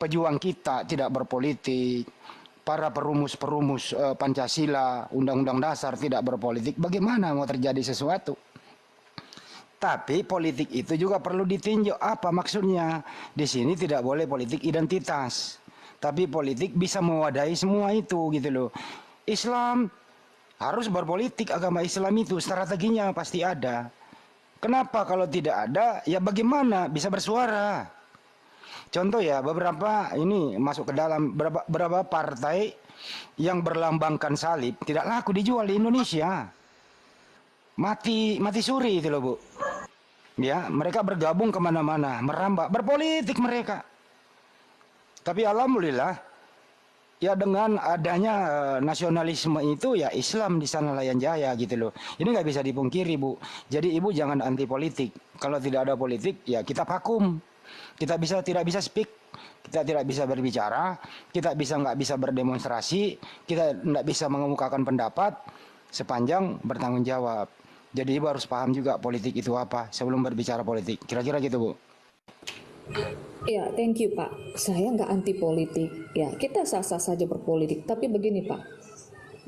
pejuang kita tidak berpolitik, para perumus-perumus Pancasila, Undang-Undang Dasar tidak berpolitik, bagaimana mau terjadi sesuatu? Tapi politik itu juga perlu ditinjau. Apa maksudnya? Di sini tidak boleh politik identitas, tapi politik bisa mewadahi semua itu gitu loh. Islam harus berpolitik, agama Islam itu strateginya pasti ada. Kenapa kalau tidak ada? Ya bagaimana bisa bersuara? Contoh ya, beberapa ini masuk ke dalam beberapa partai yang berlambangkan salib tidak laku dijual di Indonesia. Mati suri itu loh Bu. Ya, mereka bergabung kemana-mana, merambah, berpolitik mereka. Tapi alhamdulillah, ya dengan adanya nasionalisme itu ya Islam di sana layan jaya gitu loh. Ini nggak bisa dipungkiri Bu. Jadi Ibu jangan anti politik. Kalau tidak ada politik ya kita vakum. Kita tidak bisa speak, kita tidak bisa berbicara, kita nggak bisa berdemonstrasi, kita nggak bisa mengemukakan pendapat sepanjang bertanggung jawab. Jadi Ibu harus paham juga politik itu apa sebelum berbicara politik. Kira-kira gitu Bu. Ya, thank you Pak. Saya nggak anti politik. Ya, kita sah-sah saja berpolitik. Tapi begini Pak,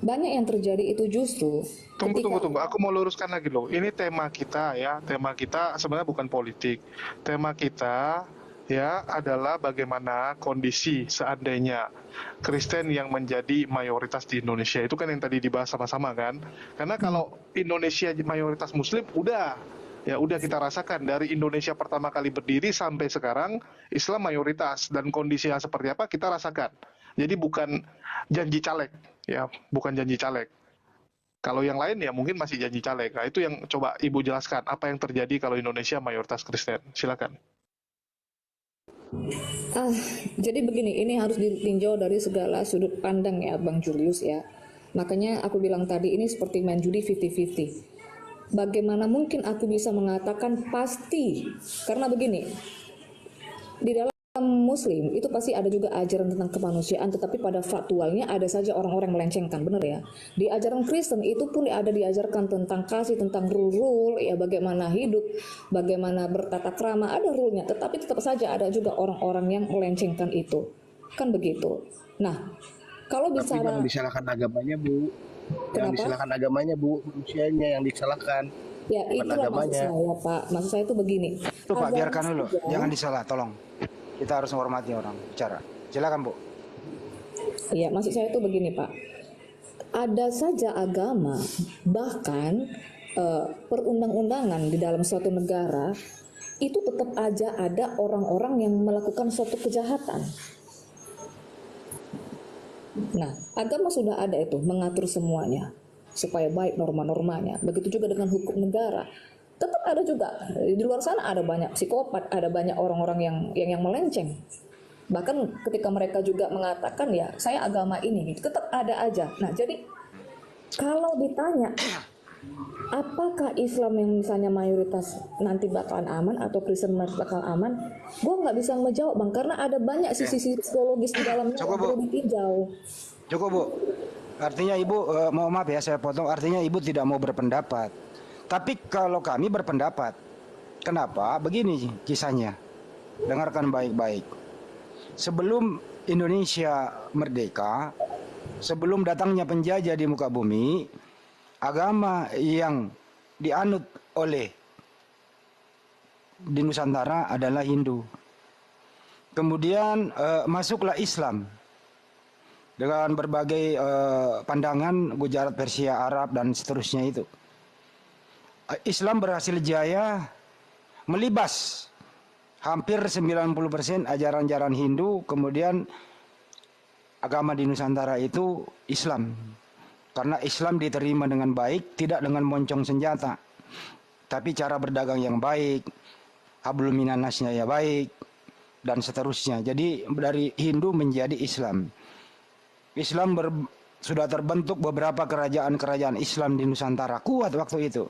banyak yang terjadi itu justru Tunggu. Aku mau luruskan lagi loh. Ini tema kita ya. Tema kita sebenarnya bukan politik. Tema kita ya adalah bagaimana kondisi seandainya Kristen yang menjadi mayoritas di Indonesia. Itu kan yang tadi dibahas sama-sama kan. Karena kalau Indonesia mayoritas Muslim udah kita rasakan dari Indonesia pertama kali berdiri sampai sekarang Islam mayoritas, dan kondisi yang seperti apa kita rasakan. Jadi bukan janji caleg ya, bukan janji caleg. Kalau yang lain ya mungkin masih janji caleg. Nah, itu yang coba Ibu jelaskan apa yang terjadi kalau Indonesia mayoritas Kristen. Silakan. Jadi begini, ini harus ditinjau dari segala sudut pandang ya Bang Julius ya. Makanya aku bilang tadi ini seperti main judi 50-50. Bagaimana mungkin aku bisa mengatakan pasti? Karena begini, di dalam Muslim itu pasti ada juga ajaran tentang kemanusiaan, tetapi pada faktualnya ada saja orang-orang melencengkan, benar ya. Di ajaran Kristen itu pun ada diajarkan tentang kasih, tentang rule ya, bagaimana hidup, bagaimana bertata krama, ada rule-nya, tetapi tetap saja ada juga orang-orang yang melencengkan itu. Kan begitu. Nah, kalau bicara, tapi jangan disalahkan agamanya Bu. Jangan disalahkan agamanya Bu, manusianya yang disalahkan. Ya, itulah maksud saya Pak. Maksud saya itu begini. Itu Pak, biarkan dulu, jangan disalah, tolong. Kita harus menghormati orang bicara. Silakan Bu. Iya, maksud saya itu begini Pak. Ada saja agama, bahkan perundang-undangan di dalam suatu negara itu tetap aja ada orang-orang yang melakukan suatu kejahatan. Nah, agama sudah ada itu mengatur semuanya supaya baik norma-normanya. Begitu juga dengan hukum negara. Tetap ada juga di luar sana ada banyak psikopat, ada banyak orang-orang yang melenceng. Bahkan ketika mereka juga mengatakan ya saya agama ini, gitu, tetap ada aja. Nah jadi kalau ditanya apakah Islam yang misalnya mayoritas nanti bakalan aman atau Kristen bakal aman, gue nggak bisa ngejawab Bang, karena ada banyak sisi psikologis di dalamnya yang perlu ditinjau. Cukup Bu. Artinya Ibu, mohon maaf ya saya potong, artinya Ibu tidak mau berpendapat. Tapi kalau kami berpendapat, kenapa? Begini kisahnya, dengarkan baik-baik. Sebelum Indonesia merdeka, sebelum datangnya penjajah di muka bumi, agama yang dianut oleh di Nusantara adalah Hindu. Kemudian masuklah Islam dengan berbagai pandangan Gujarat, Persia, Arab dan seterusnya itu. Islam berhasil jaya melibas hampir 90% ajaran-ajaran Hindu, kemudian agama di Nusantara itu Islam. Karena Islam diterima dengan baik, tidak dengan moncong senjata. Tapi cara berdagang yang baik, hablum minannasnya ya baik, dan seterusnya. Jadi dari Hindu menjadi Islam. Islam sudah terbentuk beberapa kerajaan-kerajaan Islam di Nusantara, kuat waktu itu.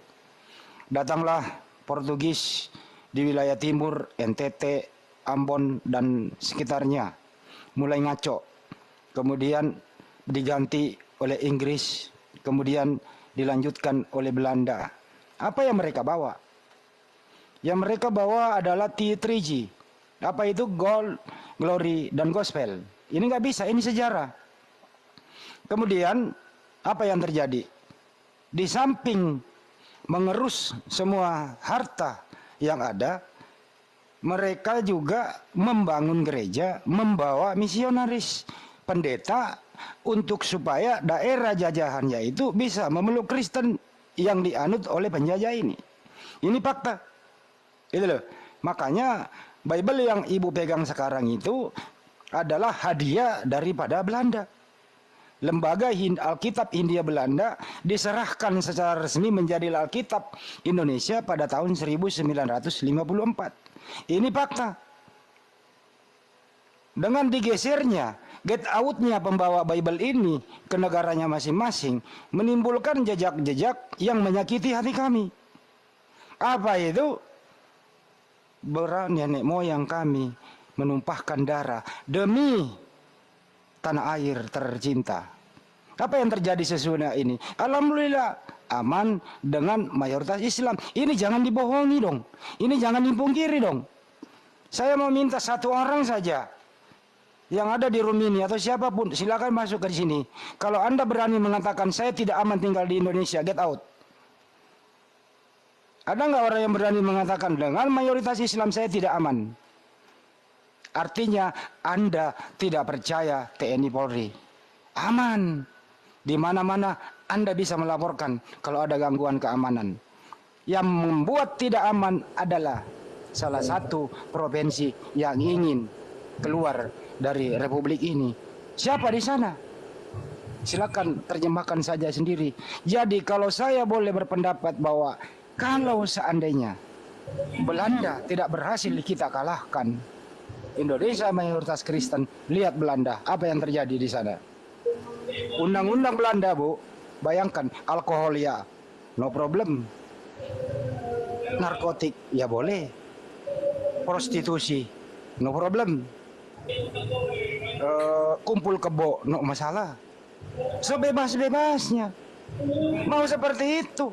Datanglah Portugis di wilayah timur, NTT, Ambon dan sekitarnya, mulai ngaco. Kemudian diganti oleh Inggris, kemudian dilanjutkan oleh Belanda. Apa yang mereka bawa? Yang mereka bawa adalah T3G. Apa itu? Gold, glory, dan gospel. Ini nggak bisa, ini sejarah. Kemudian apa yang terjadi? Di samping mengerus semua harta yang ada, mereka juga membangun gereja, membawa misionaris, pendeta, untuk supaya daerah jajahannya itu bisa memeluk Kristen yang dianut oleh penjajah ini. Ini fakta. Itu loh. Makanya Bible yang ibu pegang sekarang itu adalah hadiah daripada Belanda. Lembaga Alkitab Hindia Belanda diserahkan secara resmi menjadi Alkitab Indonesia pada tahun 1954. Ini fakta. Dengan digesernya, get out-nya pembawa Bible ini ke negaranya masing-masing, menimbulkan jejak-jejak yang menyakiti hati kami. Apa itu? Nenek moyang kami menumpahkan darah demi tanah air tercinta. Apa yang terjadi sesudah ini? Alhamdulillah aman dengan mayoritas Islam. Ini jangan dibohongi dong. Ini jangan dipungkiri dong. Saya mau minta satu orang saja yang ada di room ini atau siapapun, silakan masuk ke sini. Kalau Anda berani mengatakan saya tidak aman tinggal di Indonesia, get out. Ada nggak orang yang berani mengatakan dengan mayoritas Islam saya tidak aman? Artinya Anda tidak percaya TNI Polri. Aman. Di mana-mana Anda bisa melaporkan kalau ada gangguan keamanan. Yang membuat tidak aman adalah salah satu provinsi yang ingin keluar dari republik ini. Siapa di sana? Silakan terjemahkan saja sendiri. Jadi kalau saya boleh berpendapat bahwa kalau seandainya Belanda tidak berhasil kita kalahkan, Indonesia mayoritas Kristen, lihat Belanda, apa yang terjadi di sana. Undang-undang Belanda, Bu, bayangkan, alkohol ya, no problem. Narkotik, ya boleh. Prostitusi, no problem. Kumpul kebo, no masalah. Sebebas-bebasnya. Mau seperti itu.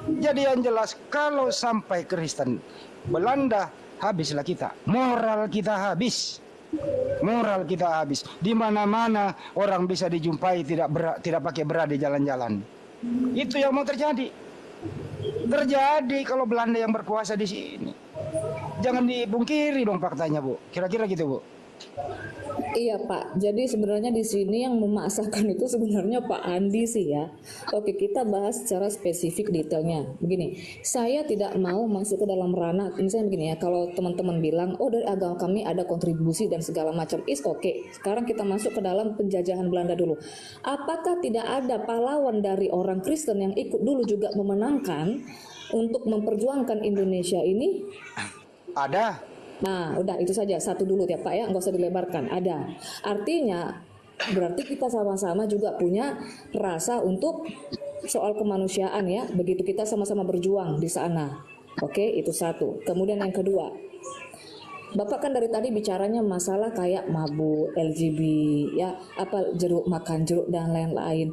Jadi yang jelas, kalau sampai Kristen Belanda, habislah kita. Moral kita habis. Moral kita habis. Di mana-mana orang bisa dijumpai tidak pakai bra di jalan-jalan. Itu yang mau terjadi. Terjadi kalau Belanda yang berkuasa di sini. Jangan dipungkiri dong faktanya, Bu. Kira-kira gitu, Bu. Iya Pak, jadi sebenarnya di sini yang memaksakan itu sebenarnya Pak Andi sih ya. Oke, kita bahas secara spesifik detailnya. Begini, saya tidak mau masuk ke dalam ranah, misalnya begini ya, kalau teman-teman bilang, oh dari agama kami ada kontribusi dan segala macam, is oke. Sekarang kita masuk ke dalam penjajahan Belanda dulu. Apakah tidak ada pahlawan dari orang Kristen yang ikut dulu juga memenangkan untuk memperjuangkan Indonesia ini? Ada. Nah, udah itu saja, satu dulu ya Pak ya, nggak usah dilebarkan. Ada. Artinya berarti kita sama-sama juga punya rasa untuk soal kemanusiaan ya, begitu kita sama-sama berjuang di sana. Oke, itu satu. Kemudian yang kedua, Bapak kan dari tadi bicaranya masalah kayak mabuk, LGB, ya, apa jeruk makan jeruk dan lain-lain.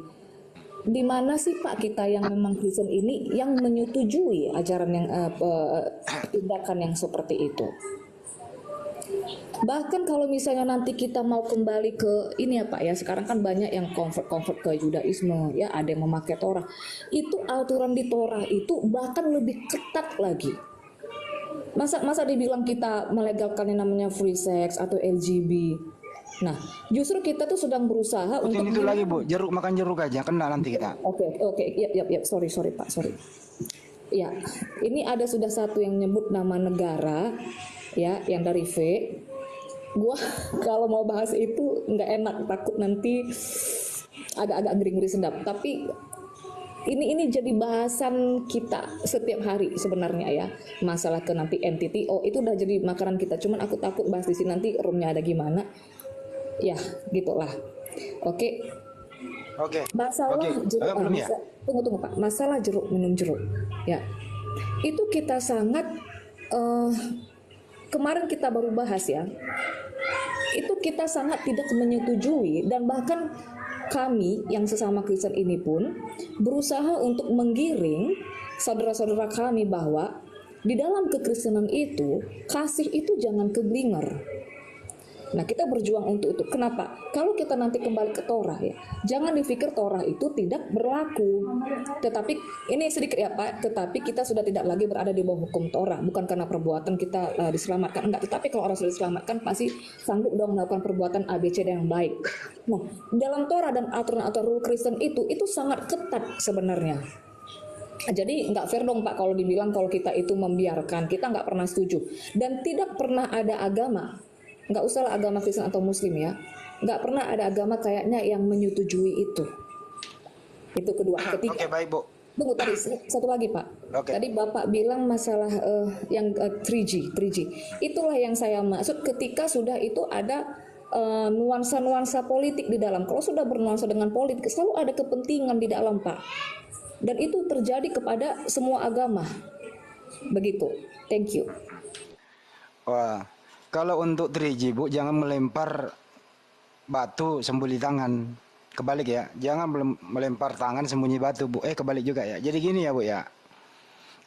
Di mana sih Pak kita yang memang Kristen ini yang menyetujui ajaran yang tindakan yang seperti itu? Bahkan kalau misalnya nanti kita mau kembali ke ini ya Pak ya, sekarang kan banyak yang convert ke Judaisme ya, ada yang memakai Torah. Itu aturan di Torah itu bahkan lebih ketat lagi. Masa dibilang kita melegalkan yang namanya free sex atau LGB. Nah, justru kita tuh sedang berusaha untuk itu lagi, Bu. Jeruk makan jeruk aja, kena nanti kita. Oke, ya, sorry Pak, sorry. Ya, ini ada sudah satu yang nyebut nama negara ya, yang dari V. Gua kalau mau bahas itu nggak enak, takut nanti agak-agak ngeri-ngeri sedap. Tapi ini jadi bahasan kita setiap hari sebenarnya ya, masalah ke nanti entity. Oh itu udah jadi makanan kita. Cuman aku takut bahas di sini nanti roomnya ada gimana. Ya gitulah. Oke. Masalah jeruk. Ya? Tunggu Pak. Masalah jeruk, minum jeruk. Ya. Itu kita sangat kemarin kita baru bahas ya. Itu kita sangat tidak menyetujui, dan bahkan kami yang sesama Kristen ini pun berusaha untuk menggiring saudara-saudara kami bahwa di dalam kekristenan itu kasih itu jangan keblinger. Nah, kita berjuang untuk itu. Kenapa? Kalau kita nanti kembali ke Torah ya, jangan dipikir Torah itu tidak berlaku. Tetapi ini sedikit ya Pak, tetapi kita sudah tidak lagi berada di bawah hukum Torah. Bukan karena perbuatan kita diselamatkan, enggak. Tetapi kalau orang sudah diselamatkan pasti sanggup dong melakukan perbuatan ABC yang baik. Nah, dalam Torah dan aturan-aturan Kristen itu sangat ketat sebenarnya. Jadi nggak fair dong Pak kalau dibilang kalau kita itu membiarkan, kita nggak pernah setuju. Dan tidak pernah ada agama, nggak usahlah agama Kristen atau Muslim ya, nggak pernah ada agama kayaknya yang menyetujui itu. Itu kedua. Ketiga. Oke, baik Bu. Tunggu tadi satu lagi Pak. Oke. Tadi Bapak bilang masalah yang 3G. Itulah yang saya maksud ketika sudah itu ada nuansa-nuansa politik di dalam. Kalau sudah bernuansa dengan politik, selalu ada kepentingan di dalam Pak. Dan itu terjadi kepada semua agama. Begitu. Thank you. Wah, kalau untuk 3G Bu, jangan melempar batu sembunyi tangan. Kebalik ya, jangan melempar tangan sembunyi batu Bu. Kebalik juga ya. Jadi gini ya Bu ya.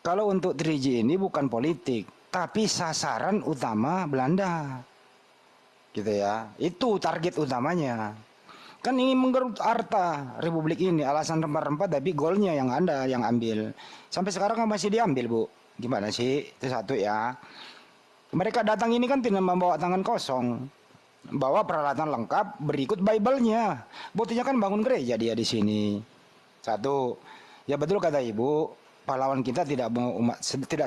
Kalau untuk 3G ini bukan politik, tapi sasaran utama Belanda. Gitu ya. Itu target utamanya. Kan ingin menggerut harta Republik ini, alasan rempah-rempah, tapi golnya yang Anda yang ambil. Sampai sekarang kan masih diambil Bu. Gimana sih? Itu satu ya. Mereka datang ini kan tidak membawa tangan kosong. Bawa peralatan lengkap, berikut Bible-nya. Buktinya kan bangun gereja dia di sini. Satu. Ya betul kata Ibu, pahlawan kita tidak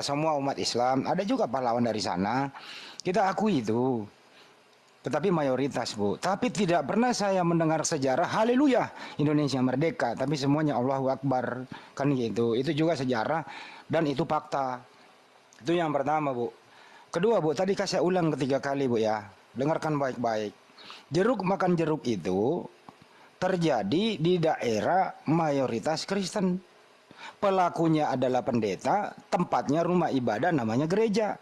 semua umat Islam. Ada juga pahlawan dari sana. Kita akui itu. Tetapi mayoritas Bu. Tapi tidak pernah saya mendengar sejarah haleluya Indonesia merdeka. Tapi semuanya Allahu Akbar. Kan gitu. Itu juga sejarah dan itu fakta. Itu yang pertama Bu. Kedua Bu, tadi saya ulang ketiga kali Bu ya. Dengarkan baik-baik. Jeruk makan jeruk itu terjadi di daerah mayoritas Kristen. Pelakunya adalah pendeta, tempatnya rumah ibadah namanya gereja.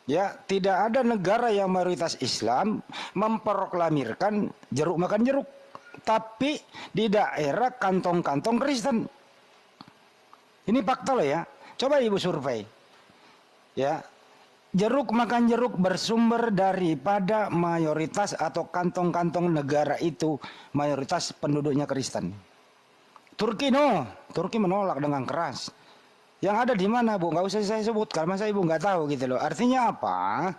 Ya, tidak ada negara yang mayoritas Islam memproklamirkan jeruk makan jeruk. Tapi di daerah kantong-kantong Kristen. Ini fakta loh ya. Coba Ibu survei. Ya, jeruk makan jeruk bersumber daripada mayoritas atau kantong-kantong negara itu mayoritas penduduknya Kristen. Turki menolak dengan keras. Yang ada di mana Bu? Nggak usah saya sebutkan, masa Ibu nggak tahu gitu loh. Artinya apa?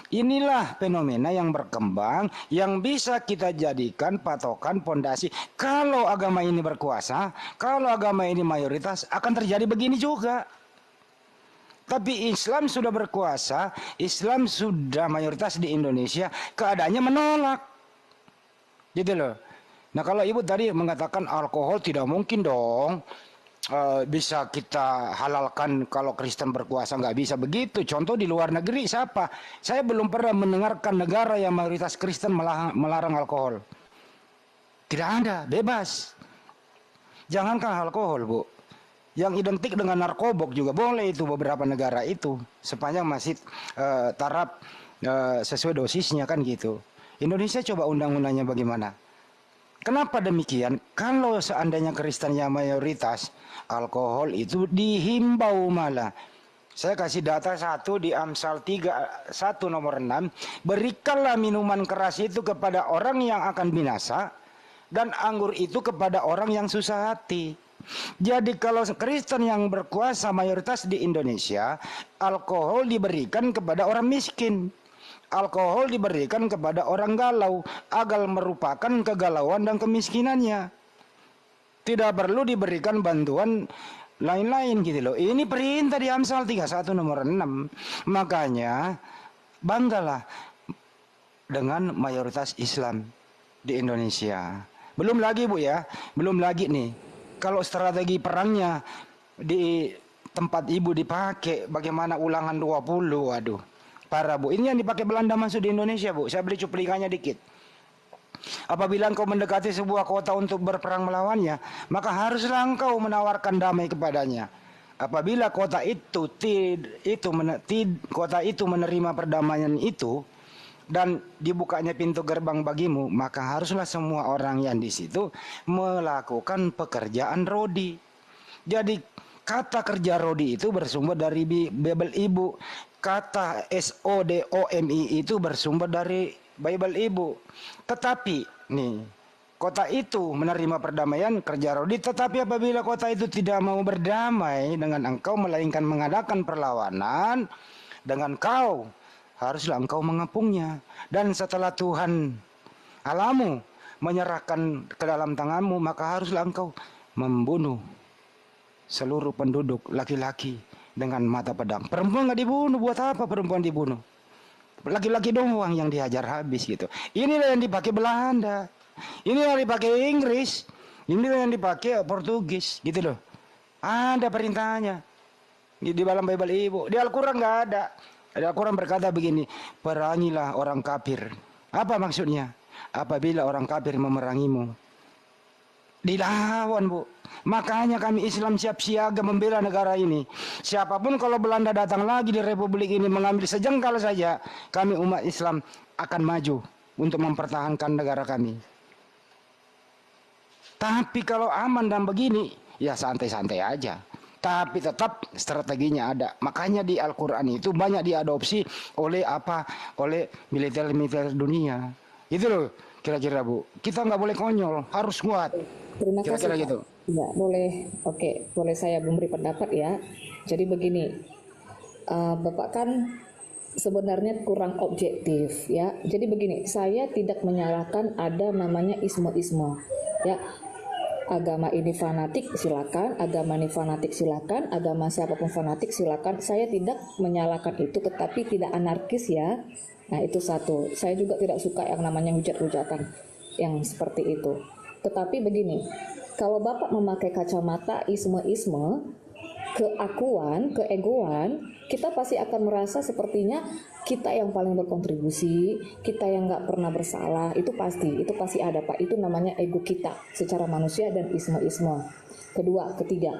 Inilah fenomena yang berkembang yang bisa kita jadikan patokan pondasi. Kalau agama ini berkuasa, kalau agama ini mayoritas, akan terjadi begini juga. Tapi Islam sudah berkuasa, Islam sudah mayoritas di Indonesia, keadaannya menolak. Gitu loh. Nah kalau Ibu tadi mengatakan alkohol tidak mungkin dong. Bisa kita halalkan kalau Kristen berkuasa, nggak bisa begitu. Contoh di luar negeri siapa? Saya belum pernah mendengarkan negara yang mayoritas Kristen melarang alkohol. Tidak ada, bebas. Jangankan alkohol Bu, yang identik dengan narkobok juga boleh itu beberapa negara itu, sepanjang masih taraf sesuai dosisnya kan gitu. Indonesia coba undang-undangnya bagaimana? Kenapa demikian? Kalau seandainya Kristen yang mayoritas, alkohol itu dihimbau malah. Saya kasih data satu di Amsal 3, 1 nomor 6. Berikanlah minuman keras itu kepada orang yang akan binasa, dan anggur itu kepada orang yang susah hati. Jadi kalau Kristen yang berkuasa mayoritas di Indonesia, alkohol diberikan kepada orang miskin. Alkohol diberikan kepada orang galau agar merupakan kegalauan dan kemiskinannya. Tidak perlu diberikan bantuan lain-lain gitu loh. Ini perintah di Amsal 31 nomor 6. Makanya banggalah dengan mayoritas Islam di Indonesia. Belum lagi Bu ya, belum lagi nih. Kalau strategi perangnya di tempat Ibu dipakai bagaimana ulangan 20, waduh. Parah Bu, ini yang dipakai Belanda masuk di Indonesia Bu. Saya beli cuplikannya dikit. Apabila engkau mendekati sebuah kota untuk berperang melawannya, maka haruslah engkau menawarkan damai kepadanya. Apabila kota itu menerima perdamaian itu dan dibukanya pintu gerbang bagimu, maka haruslah semua orang yang di situ melakukan pekerjaan rodi. Jadi kata kerja rodi itu bersumber dari Bible Ibu. kata SODOMI itu bersumber dari Bible Ibu. Tetapi nih, kota itu menerima perdamaian kerja Rodi, tetapi apabila kota itu tidak mau berdamai dengan engkau melainkan mengadakan perlawanan dengan kau, haruslah engkau mengepungnya. Dan setelah Tuhan Allahmu menyerahkan ke dalam tanganmu, maka haruslah engkau membunuh seluruh penduduk laki-laki dengan mata pedang. Perempuan nggak dibunuh, buat apa perempuan dibunuh? Laki-laki doang yang dihajar habis gitu. Inilah yang dipakai Belanda, inilah yang dipakai Inggris, inilah yang dipakai Portugis gitu loh. Ada perintahnya di dalam Bible Ibu. Di Al-Quran nggak ada. Di Al-Quran berkata begini, perangilah orang kafir. Apa maksudnya? Apabila orang kafir memerangimu, dilawan, Bu. Makanya kami Islam siap siaga membela negara ini. Siapapun kalau Belanda datang lagi di Republik ini mengambil sejengkal saja, kami umat Islam akan maju untuk mempertahankan negara kami. Tapi kalau aman dan begini, ya santai-santai aja. Tapi tetap strateginya ada. Makanya di Al-Quran itu banyak diadopsi oleh oleh militer-militer dunia. Itu loh kira-kira, Bu. Kita nggak boleh konyol, harus kuat. Terima kasih, Kira-kira Pak. gitu. Ya, boleh. Oke, boleh saya memberi pendapat ya. Jadi begini, Bapak kan sebenarnya kurang objektif ya. Jadi begini, saya tidak menyalahkan ada namanya isme-isme ya. Agama ini fanatik silakan, agama ini fanatik silakan, agama siapapun fanatik silakan. Saya tidak menyalahkan itu, tetapi tidak anarkis ya. Nah itu satu. Saya juga tidak suka yang namanya hujat-hujatan yang seperti itu. Tetapi begini, kalau Bapak memakai kacamata isme-isme, keakuan, keegoan, kita pasti akan merasa sepertinya kita yang paling berkontribusi, kita yang nggak pernah bersalah, itu pasti ada, Pak. Itu namanya ego kita secara manusia dan isme-isme. Kedua, ketiga,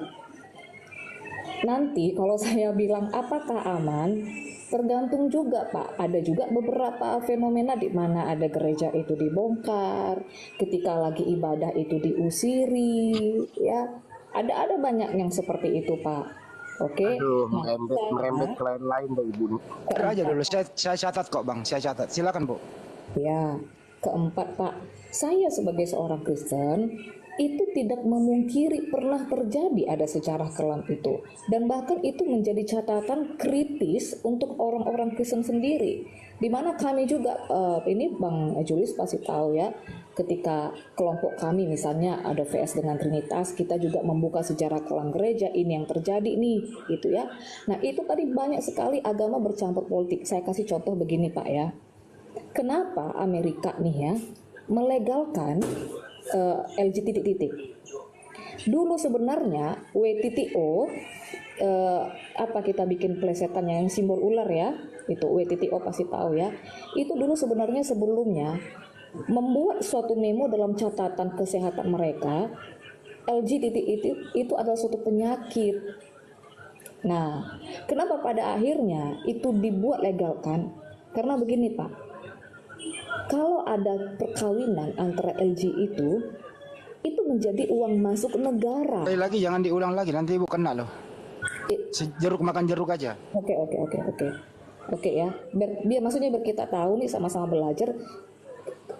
nanti kalau saya bilang apakah aman, tergantung juga, Pak. Ada juga beberapa fenomena di mana ada gereja itu dibongkar, ketika lagi ibadah itu diusiri, ya. Ada banyak yang seperti itu, Pak. Oke. Aduh, Nah, merembet ke lain-lain deh Ibu. Ada aja dulu, saya catat kok Bang, saya catat. Silakan Bu. ya, keempat, Pak. Saya sebagai seorang Kristen itu tidak memungkiri pernah terjadi ada sejarah kelam itu, dan bahkan itu menjadi catatan kritis untuk orang-orang Kristen sendiri, di mana kami juga ini Bang Julius pasti tahu ya, ketika kelompok kami misalnya ada VS dengan Trinitas, kita juga membuka sejarah kelam gereja, ini yang terjadi nih gitu ya. Nah itu tadi banyak sekali agama bercampur politik. Saya kasih contoh begini, Pak ya, kenapa Amerika nih ya melegalkan LG dulu sebenarnya WTTO, apa kita bikin plesetan yang simbol ular ya, itu WTTO pasti tahu ya. Itu dulu sebenarnya sebelumnya membuat suatu memo dalam catatan kesehatan mereka, LGBT itu adalah suatu penyakit. Nah, kenapa pada akhirnya itu dibuat legalkan? Karena begini, Pak. Kalau ada perkawinan antara LG itu menjadi uang masuk negara. Sekali lagi jangan diulang lagi, nanti Ibu kena loh. Jeruk makan jeruk aja. Oke. Oke ya. Biar maksudnya biar kita tahu nih sama-sama belajar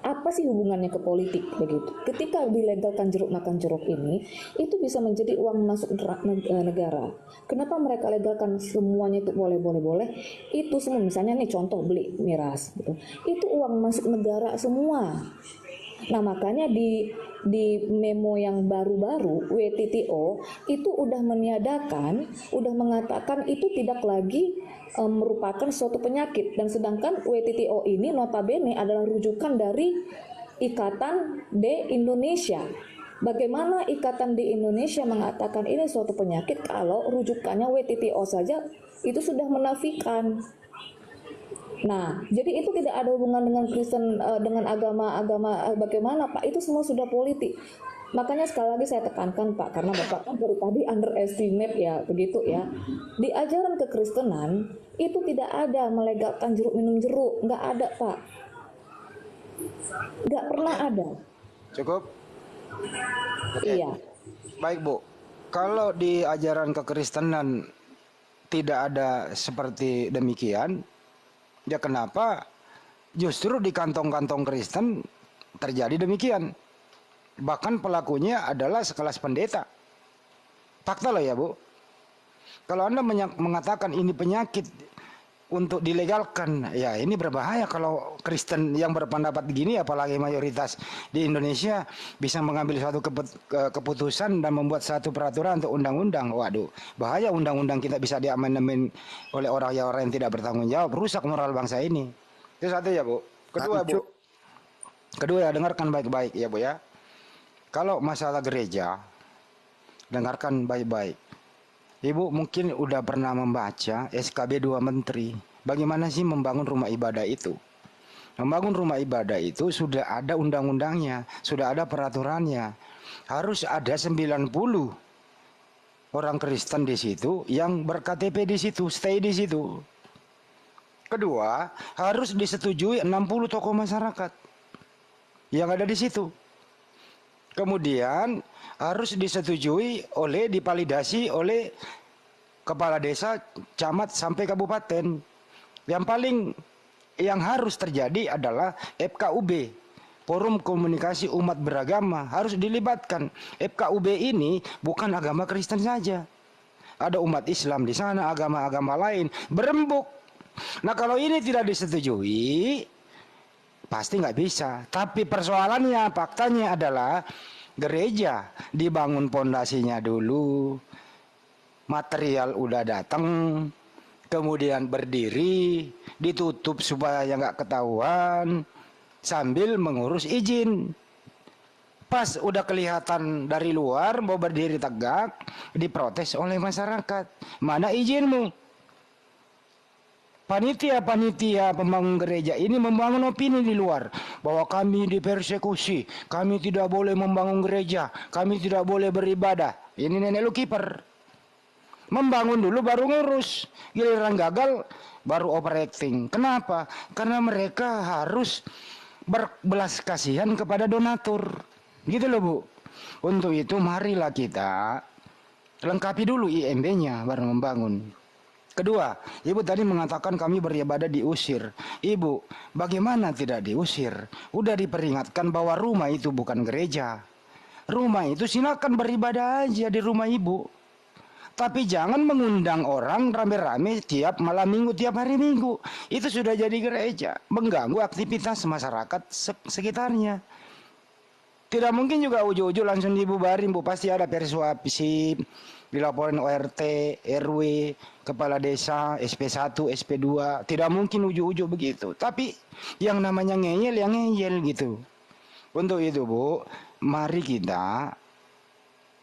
apa sih hubungannya ke politik begitu. Ketika dilegalkan jeruk makan jeruk ini, itu bisa menjadi uang masuk negara. Kenapa mereka legalkan semuanya itu boleh? Itu semua misalnya nih contoh beli miras gitu. Itu uang masuk negara semua. Nah makanya di memo yang baru-baru WTTO itu udah meniadakan, udah mengatakan itu tidak lagi merupakan suatu penyakit, dan sedangkan WTTO ini notabene adalah rujukan dari Ikatan di Indonesia. Bagaimana Ikatan di Indonesia mengatakan ini suatu penyakit kalau rujukannya WTTO saja itu sudah menafikan. Nah, jadi itu tidak ada hubungan dengan Kristen, dengan agama bagaimana, Pak? Itu semua sudah politik. Makanya sekali lagi saya tekankan, Pak, karena Bapak kan dari tadi underestimate ya, begitu ya. Di ajaran kekristenan itu tidak ada melegalkan jeruk minum jeruk, nggak ada, Pak. Nggak pernah ada. Cukup? Iya. Baik Bu. Kalau di ajaran kekristenan tidak ada seperti demikian, ya kenapa justru di kantong-kantong Kristen terjadi demikian? Bahkan pelakunya adalah sekelas pendeta. Fakta loh ya Bu. Kalau Anda mengatakan ini penyakit untuk dilegalkan, ya ini berbahaya kalau Kristen yang berpendapat begini, apalagi mayoritas di Indonesia bisa mengambil suatu keputusan dan membuat satu peraturan untuk undang-undang. Waduh, bahaya undang-undang kita bisa diamandemen oleh orang-orang yang tidak bertanggung jawab, rusak moral bangsa ini. Itu satu ya Bu. Kedua ya, dengarkan baik-baik ya Bu ya. Kalau masalah gereja, dengarkan baik-baik. Ibu mungkin udah pernah membaca SKB 2 Menteri. Bagaimana sih membangun rumah ibadah itu? Membangun rumah ibadah itu sudah ada undang-undangnya, sudah ada peraturannya. Harus ada 90 orang Kristen di situ yang ber-KTP di situ, stay di situ. Kedua, harus disetujui 60 tokoh masyarakat yang ada di situ. Kemudian harus disetujui dipalidasi oleh kepala desa, camat sampai kabupaten. Yang harus terjadi adalah FKUB, Forum Komunikasi Umat Beragama, harus dilibatkan. FKUB ini bukan agama Kristen saja. Ada umat Islam di sana, agama-agama lain berembuk. Nah kalau ini tidak disetujui, pasti nggak bisa. Tapi persoalannya, faktanya adalah gereja dibangun pondasinya dulu, material udah datang, kemudian berdiri, ditutup supaya nggak ketahuan, sambil mengurus izin. Pas udah kelihatan dari luar mau berdiri tegak, diprotes oleh masyarakat. Mana izinmu? Panitia pembangun gereja ini membangun opini di luar bahwa kami dipersekusi, kami tidak boleh membangun gereja, kami tidak boleh beribadah. Ini nenek lu kiper. Membangun dulu baru ngurus, giliran gagal baru overacting. Kenapa? Karena mereka harus berbelas kasihan kepada donatur. Gitu loh Bu. Untuk itu marilah kita lengkapi dulu IMB-nya baru membangun. Kedua, Ibu tadi mengatakan kami beribadah diusir. Ibu, bagaimana tidak diusir? Udah diperingatkan bahwa rumah itu bukan gereja. Rumah itu silakan beribadah aja di rumah Ibu. Tapi jangan mengundang orang rame-rame tiap malam minggu, tiap hari minggu. Itu sudah jadi gereja, mengganggu aktivitas masyarakat sekitarnya. Tidak mungkin juga ujuk-ujuk langsung dibubarin, Bu. Pasti ada persuasif, dilaporin ORT, RW, kepala desa, SP1, SP2. Tidak mungkin ujuk-ujuk begitu. Tapi yang namanya ngeyel, yang ngeyel gitu. Untuk itu Bu, mari kita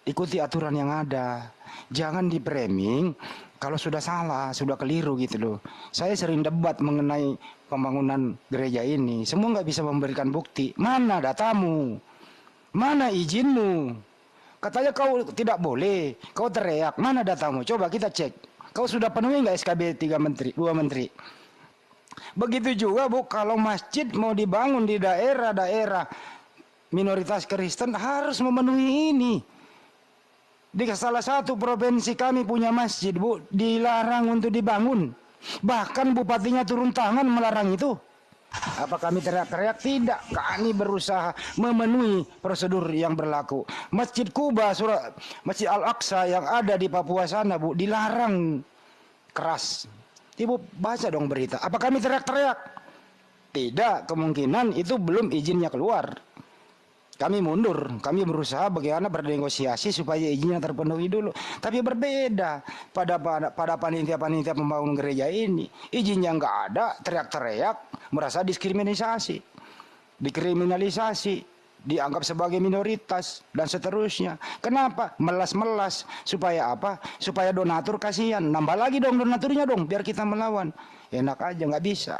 ikuti aturan yang ada. Jangan di-framing kalau sudah salah, sudah keliru gitu loh. Saya sering debat mengenai pembangunan gereja ini. Semua nggak bisa memberikan bukti. Mana datamu? Mana izinmu? Katanya kau tidak boleh. Kau teriak. Mana datamu? Coba kita cek. Kau sudah penuhi nggak SKB 3 menteri, 2 menteri? Begitu juga Bu, kalau masjid mau dibangun di daerah-daerah minoritas Kristen harus memenuhi ini. Di salah satu provinsi kami punya masjid Bu, dilarang untuk dibangun. Bahkan bupatinya turun tangan melarang itu. Apa kami teriak-teriak? Tidak. Kami berusaha memenuhi prosedur yang berlaku. Masjid Kuba, Masjid Al-Aqsa yang ada di Papua sana Bu, dilarang keras. Ibu baca dong berita. Apa kami teriak-teriak? Tidak. Kemungkinan itu belum izinnya keluar. Kami mundur, kami berusaha bagaimana bernegosiasi supaya izinnya terpenuhi dulu. Tapi berbeda pada panitia-panitia pembangun gereja ini. Izinnya nggak ada, teriak-teriak, merasa diskriminasi, dikriminalisasi, dianggap sebagai minoritas, dan seterusnya. Kenapa? Melas-melas. Supaya apa? Supaya donatur kasihan. Nambah lagi dong donaturnya dong, biar kita melawan. Enak aja, nggak bisa.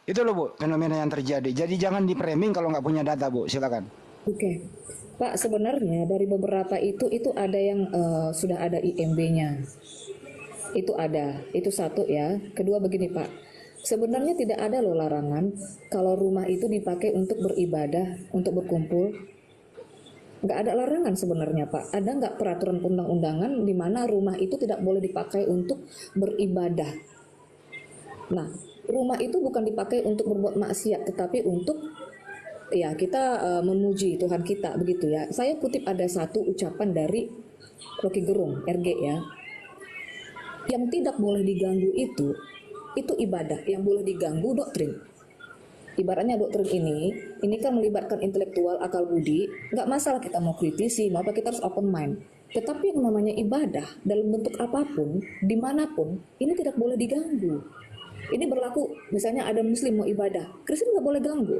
Itu loh Bu, fenomena yang terjadi. Jadi jangan di-framing kalau nggak punya data Bu, silakan. Oke, Pak, sebenarnya dari beberapa itu ada yang sudah ada IMB-nya. Itu ada, itu satu ya. Kedua begini Pak, sebenarnya tidak ada loh larangan kalau rumah itu dipakai untuk beribadah, untuk berkumpul. Nggak ada larangan sebenarnya Pak. Ada nggak peraturan undang-undangan di mana rumah itu tidak boleh dipakai untuk beribadah? Nah, rumah itu bukan dipakai untuk berbuat maksiat, tetapi untuk ya kita memuji Tuhan kita begitu ya. Saya kutip ada satu ucapan dari Rocky Gerung RG ya. Yang tidak boleh diganggu itu ibadah. Yang boleh diganggu doktrin. Ibaratnya doktrin ini kan melibatkan intelektual, akal budi, nggak masalah kita mau kritisi, apa kita harus open mind. Tetapi yang namanya ibadah dalam bentuk apapun, dimanapun, ini tidak boleh diganggu. Ini berlaku, misalnya ada Muslim mau ibadah, Kristen nggak boleh ganggu.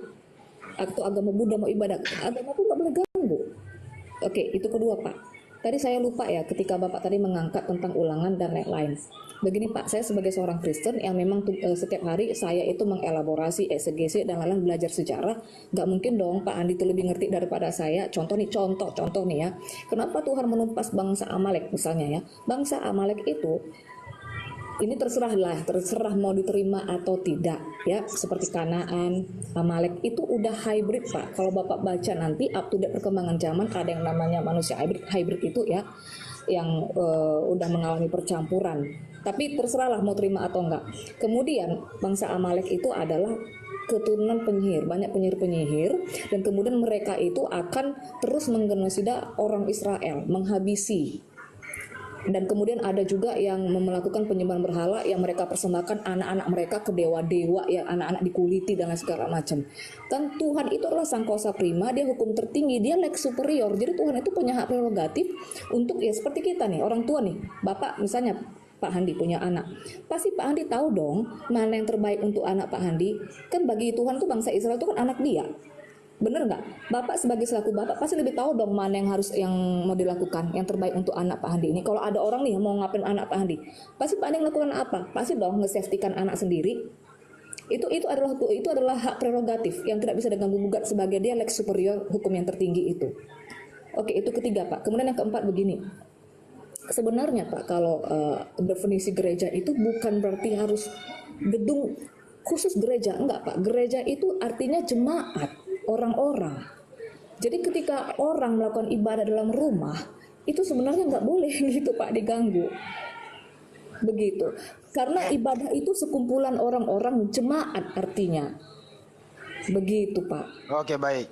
Atau agama Buddha mau ibadah, agama pun nggak boleh ganggu. Oke, itu kedua Pak. Tadi saya lupa ya ketika Bapak tadi mengangkat tentang ulangan dan lain-lain. Begini Pak, saya sebagai seorang Kristen yang memang setiap hari saya itu mengelaborasi eksegesi dan lain-lain belajar sejarah, nggak mungkin dong Pak Andi itu lebih ngerti daripada saya. Contoh nih ya. Kenapa Tuhan menumpas bangsa Amalek misalnya ya? Bangsa Amalek itu ini terserah mau diterima atau tidak ya, seperti Kanaan, Amalek itu udah hybrid Pak. Kalau Bapak baca nanti up to date perkembangan zaman, ada yang namanya manusia hybrid itu ya, yang udah mengalami percampuran. Tapi terserahlah mau terima atau enggak. Kemudian bangsa Amalek itu adalah keturunan penyihir, banyak penyihir-penyihir, dan kemudian mereka itu akan terus menggenosida orang Israel, menghabisi. Dan kemudian ada juga yang melakukan penyembahan berhala yang mereka persembahkan anak-anak mereka ke dewa-dewa yang anak-anak dikuliti dan segala macam. Dan Tuhan itu adalah sang kuasa prima, dia hukum tertinggi, dia lex superior. Jadi Tuhan itu punya hak prerogatif untuk ya seperti kita nih, orang tua nih. Bapak misalnya Pak Handi punya anak. Pasti Pak Handi tahu dong mana yang terbaik untuk anak Pak Handi. Kan bagi Tuhan tuh bangsa Israel itu kan anak dia. Bener nggak? Bapak sebagai selaku bapak pasti lebih tahu dong mana yang mau dilakukan, yang terbaik untuk anak Pak Handi ini. Kalau ada orang nih yang mau ngapain anak Pak Handi, pasti Pak Handi lakukan apa? Pasti dong nge-safety-kan anak sendiri. Itu adalah hak prerogatif yang tidak bisa diganggu gugat sebagai dia lex superior hukum yang tertinggi itu. Oke, itu ketiga Pak. Kemudian yang keempat begini. Sebenarnya Pak, kalau definisi gereja itu bukan berarti harus gedung khusus gereja, enggak Pak. Gereja itu artinya jemaat, orang-orang. Jadi ketika orang melakukan ibadah dalam rumah, itu sebenarnya nggak boleh gitu Pak diganggu. Begitu. Karena ibadah itu sekumpulan orang-orang jemaat artinya. Begitu Pak. Oke, baik.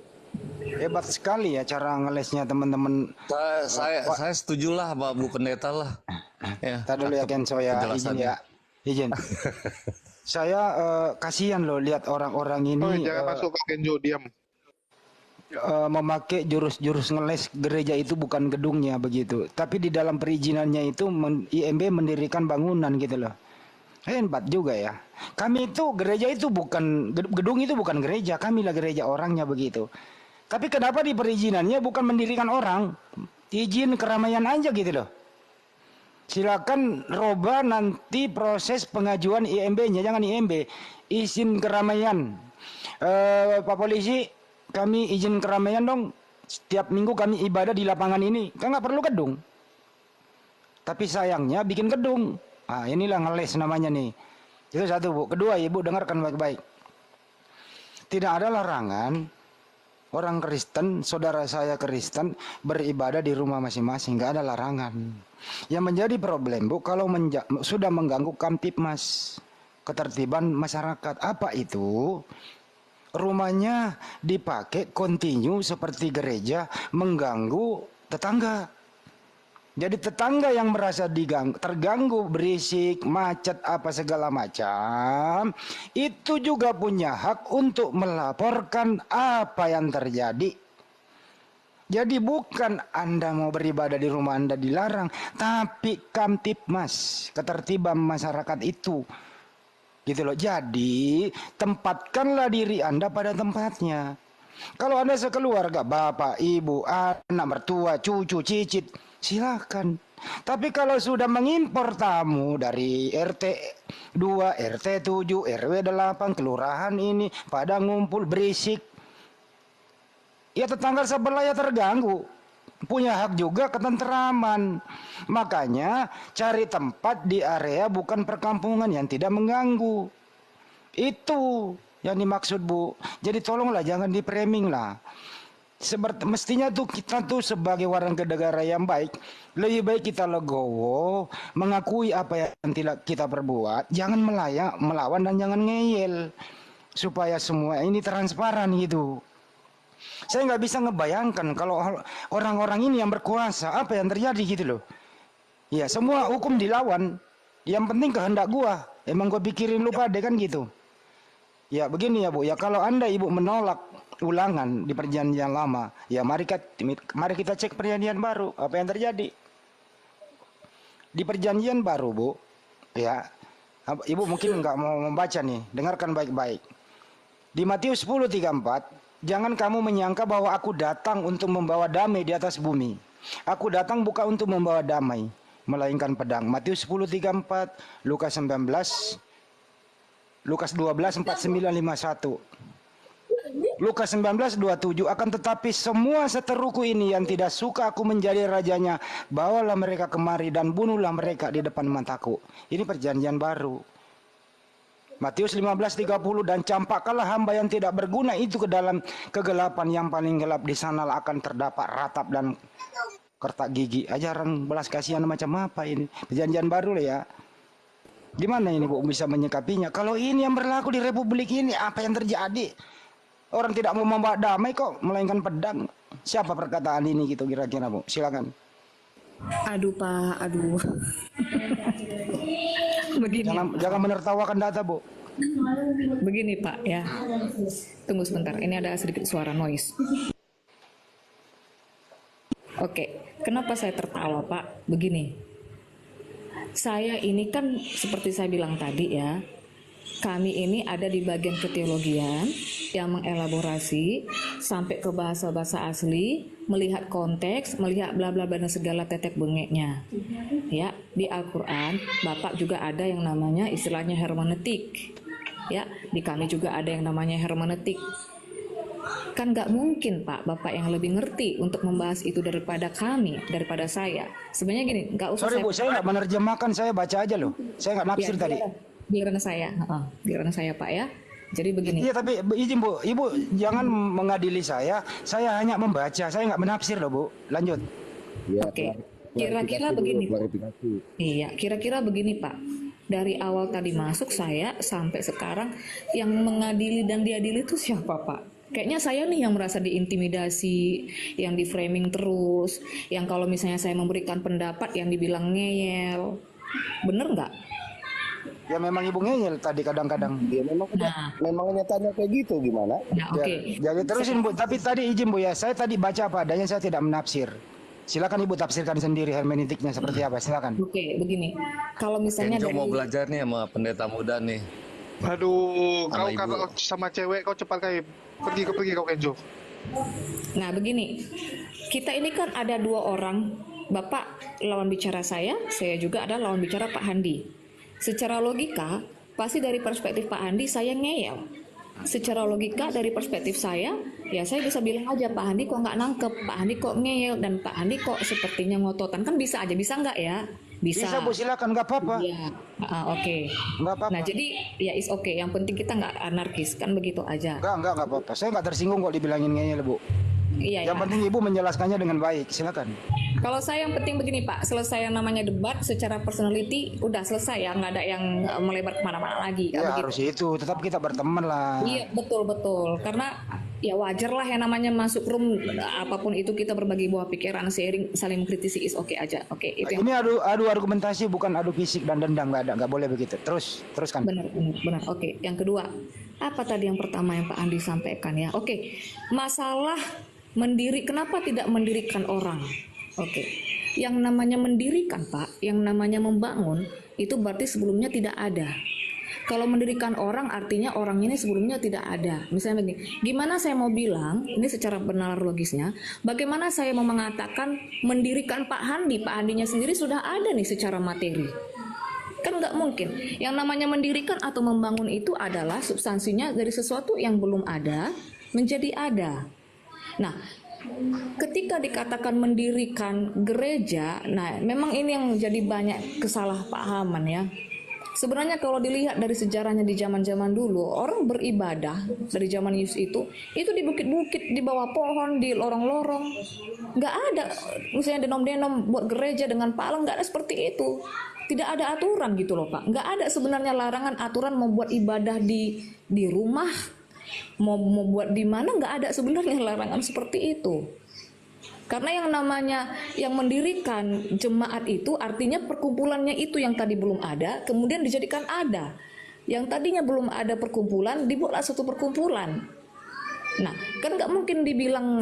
Hebat sekali ya cara ngelesnya teman-teman. Saya setujulah Pak Bu Pendeta lah. Ya, Tadi dulu ya Kenso ya, izin penjelasannya. ya. Izin. Saya kasihan loh lihat orang-orang ini Oh, jangan masuk ke Kenjo, diam. memakai jurus-jurus ngeles gereja itu bukan gedungnya begitu. Tapi di dalam perizinannya itu IMB mendirikan bangunan gitu loh. Hebat juga ya. Kami itu gereja itu bukan gedung itu bukan gereja, kami lah gereja orangnya begitu. Tapi kenapa di perizinannya bukan mendirikan orang? Izin keramaian aja gitu loh. Silakan roba nanti proses pengajuan IMB-nya, jangan IMB. Izin keramaian. Pak Polisi, kami izin keramaian dong. Setiap minggu kami ibadah di lapangan ini. Kan nggak perlu gedung. Tapi sayangnya bikin gedung. Nah, inilah ngeles namanya nih. Itu satu Bu. Kedua Ibu dengarkan baik-baik. Tidak ada larangan orang Kristen, saudara saya Kristen beribadah di rumah masing-masing. Nggak ada larangan. Yang menjadi problem Bu, kalau sudah mengganggu Kamtipmas, ketertiban masyarakat. Apa itu? Rumahnya dipakai kontinu seperti gereja, mengganggu tetangga. Jadi tetangga yang merasa terganggu, berisik, macet, apa segala macam, itu juga punya hak untuk melaporkan apa yang terjadi. Jadi bukan Anda mau beribadah di rumah Anda dilarang, tapi Kamtipmas, ketertiban masyarakat itu. Gitu loh. Jadi tempatkanlah diri Anda pada tempatnya. Kalau Anda sekeluarga, bapak, ibu, anak, mertua, cucu, cicit, silakan. Tapi kalau sudah mengimpor tamu dari RT 2, RT 7, RW 8, kelurahan ini pada ngumpul berisik, ya tetangga sebelah ya terganggu. Punya hak juga ketentraman. Makanya cari tempat di area bukan perkampungan yang tidak mengganggu. Itu yang dimaksud Bu. Jadi tolonglah jangan di framing lah. Mestinya tuh kita tuh sebagai warga negara yang baik, lebih baik kita legowo, mengakui apa yang tidak kita perbuat, jangan melawan dan jangan ngeyel, supaya semua ini transparan gitu. Saya nggak bisa ngebayangkan kalau orang-orang ini yang berkuasa, apa yang terjadi gitu loh. Ya semua hukum dilawan, yang penting kehendak gua, emang gua pikirin lu pada kan gitu. Ya begini ya Bu, ya kalau Anda Ibu menolak ulangan di perjanjian lama, ya mari kita cek perjanjian baru, apa yang terjadi. Di perjanjian baru Bu, ya Ibu mungkin nggak mau membaca nih, dengarkan baik-baik. Di Matius 10:34, jangan kamu menyangka bahwa aku datang untuk membawa damai di atas bumi. Aku datang bukan untuk membawa damai, melainkan pedang. Matius 10:34, Lukas 19, Lukas 12:49-51. Lukas 19:27, akan tetapi semua seteruku ini yang tidak suka aku menjadi rajanya, bawalah mereka kemari dan bunuhlah mereka di depan mataku. Ini perjanjian baru. Matius 15:30, dan campakkanlah hamba yang tidak berguna itu ke dalam kegelapan yang paling gelap, di sanalah akan terdapat ratap dan kertak gigi. Ajaran belas kasihan macam apa ini? Perjanjian baru lah ya. Gimana ini Bu bisa menyikapinya? Kalau ini yang berlaku di Republik ini, apa yang terjadi? Orang tidak mau membawa damai kok, melainkan pedang. Siapa perkataan ini gitu kira-kira Bu? Silakan. Aduh Pak, aduh. Begini, Jangan menertawakan data Bu. begini Pak ya. Tunggu sebentar, ini ada sedikit suara noise. Oke, kenapa saya tertawa Pak? Begini, saya ini kan seperti saya bilang tadi ya, kami ini ada di bagian keteologian yang mengelaborasi sampai ke bahasa-bahasa asli, melihat konteks, melihat bla bla bla dan segala tetek bengeknya. Ya, di Al-Qur'an Bapak juga ada yang namanya istilahnya hermeneutik. Ya, di kami juga ada yang namanya hermeneutik. Kan nggak mungkin Pak, Bapak yang lebih ngerti untuk membahas itu daripada kami, daripada saya. Sebenarnya gini, nggak usah. Sorry Bu, saya nggak menerjemahkan, saya baca aja loh. Saya nggak nafsir tadi. Giliran saya, giliran saya Pak ya. Jadi begini. Iya tapi izin Bu, Ibu jangan mengadili saya hanya membaca, saya nggak menafsir loh Bu. Lanjut. Ya, Oke, kira-kira begini. Iya, kira-kira begini Pak. Dari awal tadi masuk saya sampai sekarang yang mengadili dan diadili itu siapa Pak? Kayaknya saya nih yang merasa diintimidasi, yang di framing terus, yang kalau misalnya saya memberikan pendapat yang dibilang ngeyel. Bener nggak? Ya memang Ibu ngeyel tadi kadang-kadang. Ya memang nyatanya kayak gitu gimana? Nah, oke. Jadi terusin Bu, tapi tadi izin Bu ya, saya tadi baca apa adanya, saya tidak menafsir. Silakan Ibu tafsirkan sendiri hermeneutiknya seperti apa, silakan. Oke, begini. Kalau misalnya Kenjo dari mau belajar nih sama pendeta muda nih. Aduh, Sama kau ibu. kalau sama cewek kau cepat kayak pergi kau Kenjo. Nah, begini. Kita ini kan ada dua orang. Bapak lawan bicara saya juga ada lawan bicara Pak Handi. Secara logika, pasti dari perspektif Pak Handi saya ngeyel. Secara logika dari perspektif saya, ya saya bisa bilang aja Pak Handi kok nggak nangkep, Pak Handi kok ngeyel, dan Pak Handi kok sepertinya ngototan. Kan bisa aja, bisa nggak ya? Bisa. Bisa Bu, silakan, nggak apa-apa. Iya, oke. Nggak apa-apa. Nah jadi ya is oke. Yang penting kita nggak anarkis, kan begitu aja. Nggak apa-apa. Saya nggak tersinggung kok dibilangin ngeyel Bu. Iya. Yang penting Ibu menjelaskannya dengan baik, silakan. Kalau saya yang penting begini Pak, selesai yang namanya debat secara personality, udah selesai ya, nggak ada yang melebar kemana-mana lagi. Ya begitu. harus itu, tetap kita berteman lah. Iya betul. Karena ya wajar lah yang namanya masuk room, apapun itu kita berbagi buah pikiran, sharing, saling mengkritisi is oke aja. Oke, itu yang Ini adu argumentasi, bukan adu fisik dan dendam, nggak boleh begitu. Teruskan. benar. Oke, yang kedua, apa tadi yang pertama yang Pak Andi sampaikan ya? Oke, masalah kenapa tidak mendirikan orang? Oke, yang namanya mendirikan Pak, yang namanya membangun itu berarti sebelumnya tidak ada. Kalau mendirikan orang artinya orang ini sebelumnya tidak ada. Misalnya begini, gimana saya mau bilang, ini secara benar logisnya, bagaimana saya mau mengatakan mendirikan Pak Handi, Pak Handinya sendiri sudah ada nih secara materi. Kan nggak mungkin. Yang namanya mendirikan atau membangun itu adalah substansinya dari sesuatu yang belum ada menjadi ada. Nah, ketika dikatakan mendirikan gereja, nah memang ini yang jadi banyak kesalahpahaman ya. Sebenarnya kalau dilihat dari sejarahnya di zaman-zaman dulu, orang beribadah dari zaman Yesus itu di bukit-bukit, di bawah pohon, di lorong-lorong. Nggak ada, misalnya denom-denom buat gereja dengan palang, nggak ada seperti itu. Tidak ada aturan gitu loh Pak. Nggak ada sebenarnya larangan aturan membuat ibadah di rumah, mau buat di mana, nggak ada sebenarnya larangan seperti itu. Karena yang namanya yang mendirikan jemaat itu artinya perkumpulannya itu yang tadi belum ada, kemudian dijadikan ada. Yang tadinya belum ada perkumpulan, dibuatlah satu perkumpulan. Nah, kan nggak mungkin dibilang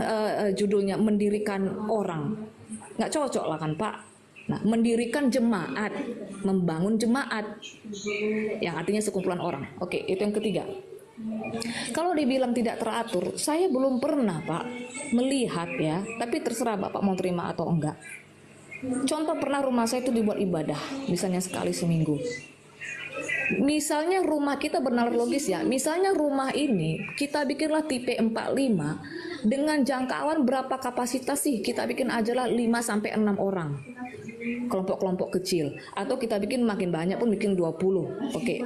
judulnya mendirikan orang. Nggak cocok lah kan Pak. Nah, mendirikan jemaat, membangun jemaat, yang artinya sekumpulan orang. Oke, itu yang ketiga. Kalau dibilang tidak teratur, saya belum pernah Pak melihat ya, tapi terserah Bapak mau terima atau enggak. Contoh pernah rumah saya itu dibuat ibadah, misalnya sekali seminggu. Misalnya rumah kita bernalar logis ya, misalnya rumah ini kita bikinlah tipe 45 dengan jangkauan berapa kapasitas sih? Kita bikin aja lah 5-6 orang. Kelompok-kelompok kecil, atau kita bikin makin banyak pun bikin 20. Oke.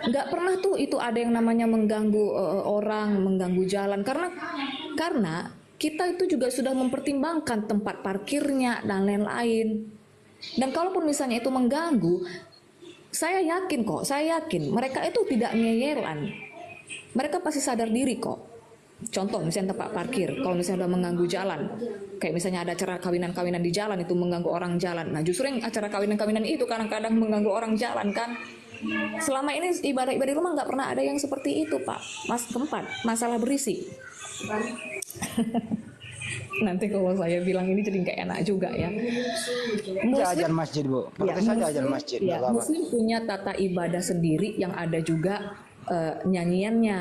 Nggak pernah tuh itu ada yang namanya mengganggu orang, mengganggu jalan, karena kita itu juga sudah mempertimbangkan tempat parkirnya dan lain-lain. Dan kalaupun misalnya itu mengganggu, saya yakin mereka itu tidak ngeyelan. Mereka pasti sadar diri kok. Contoh misalnya tempat parkir, kalau misalnya udah mengganggu jalan, kayak misalnya ada acara kawinan-kawinan di jalan itu mengganggu orang jalan. Nah justru yang acara kawinan-kawinan itu kadang-kadang mengganggu orang jalan kan. Selama ini ibadah-ibadah di rumah nggak pernah ada yang seperti itu Pak. Keempat, masalah berisik. Nanti kalau saya bilang ini jadi nggak enak juga ya. Ajan masjid Bu, pakai saja ajan masjid. Ya, Muslim punya tata ibadah sendiri yang ada juga nyanyiannya,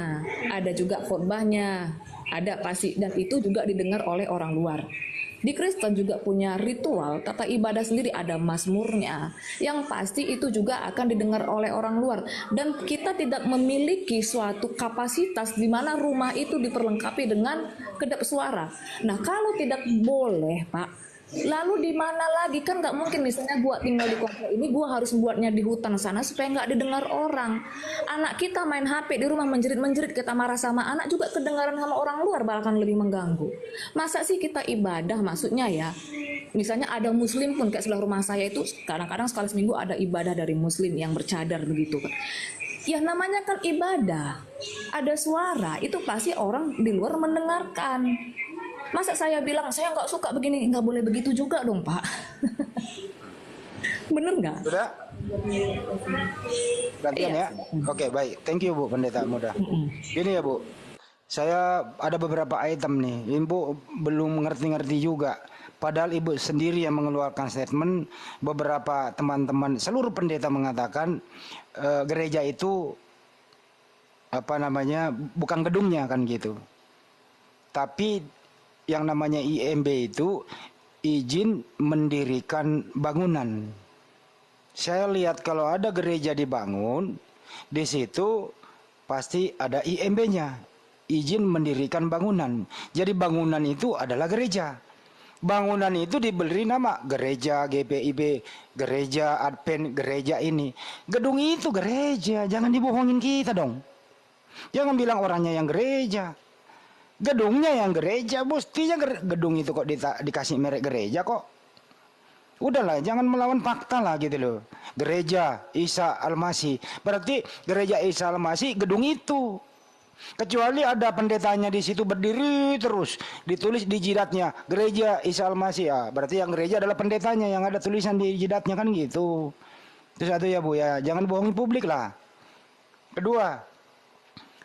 ada juga khotbahnya, ada pasti, dan itu juga didengar oleh orang luar. Di Kristen juga punya ritual tata ibadah sendiri, ada mazmurnya, yang pasti itu juga akan didengar oleh orang luar. Dan kita tidak memiliki suatu kapasitas di mana rumah itu diperlengkapi dengan kedap suara. Nah kalau tidak boleh Pak, lalu di mana lagi? Kan nggak mungkin misalnya gua tinggal di komplek ini, gua harus buatnya di hutan sana supaya nggak didengar orang. Anak kita main HP di rumah menjerit-menjerit, kita marah sama anak juga kedengaran sama orang luar, bahkan lebih mengganggu. Masa sih kita ibadah, maksudnya ya, misalnya ada muslim pun, kayak sebelah rumah saya itu kadang-kadang sekali seminggu ada ibadah dari muslim yang bercadar begitu kan. Ya namanya kan ibadah, ada suara, itu pasti orang di luar mendengarkan. Masa saya bilang saya nggak suka begini, nggak boleh begitu juga dong Pak. Bener nggak? Sudah? Gantian ya? Oke baik, thank you Bu Pendeta Muda. Gini ya Bu, saya ada beberapa item nih, Ibu belum ngerti-ngerti juga. Padahal Ibu sendiri yang mengeluarkan statement, beberapa teman-teman, seluruh pendeta mengatakan gereja itu bukan gedungnya kan gitu. Tapi yang namanya IMB itu izin mendirikan bangunan. Saya lihat kalau ada gereja dibangun, di situ pasti ada IMB-nya, izin mendirikan bangunan. Jadi bangunan itu adalah gereja. Bangunan itu diberi nama gereja GPIB, gereja Advent, gereja ini. Gedung itu gereja, jangan dibohongin kita dong. Jangan bilang orangnya yang gereja. Gedungnya yang gereja, mestinya gedung itu kok dikasih merek gereja kok. Udahlah, jangan melawan fakta lah gitu loh. Gereja Isa Al-Masih, berarti gereja Isa Al-Masih gedung itu. Kecuali ada pendetanya di situ berdiri terus, ditulis di jidatnya gereja Isa Al-Masih, ya berarti yang gereja adalah pendetanya yang ada tulisan di jidatnya kan gitu. Itu satu ya Bu ya, jangan bohongi publik lah. Kedua,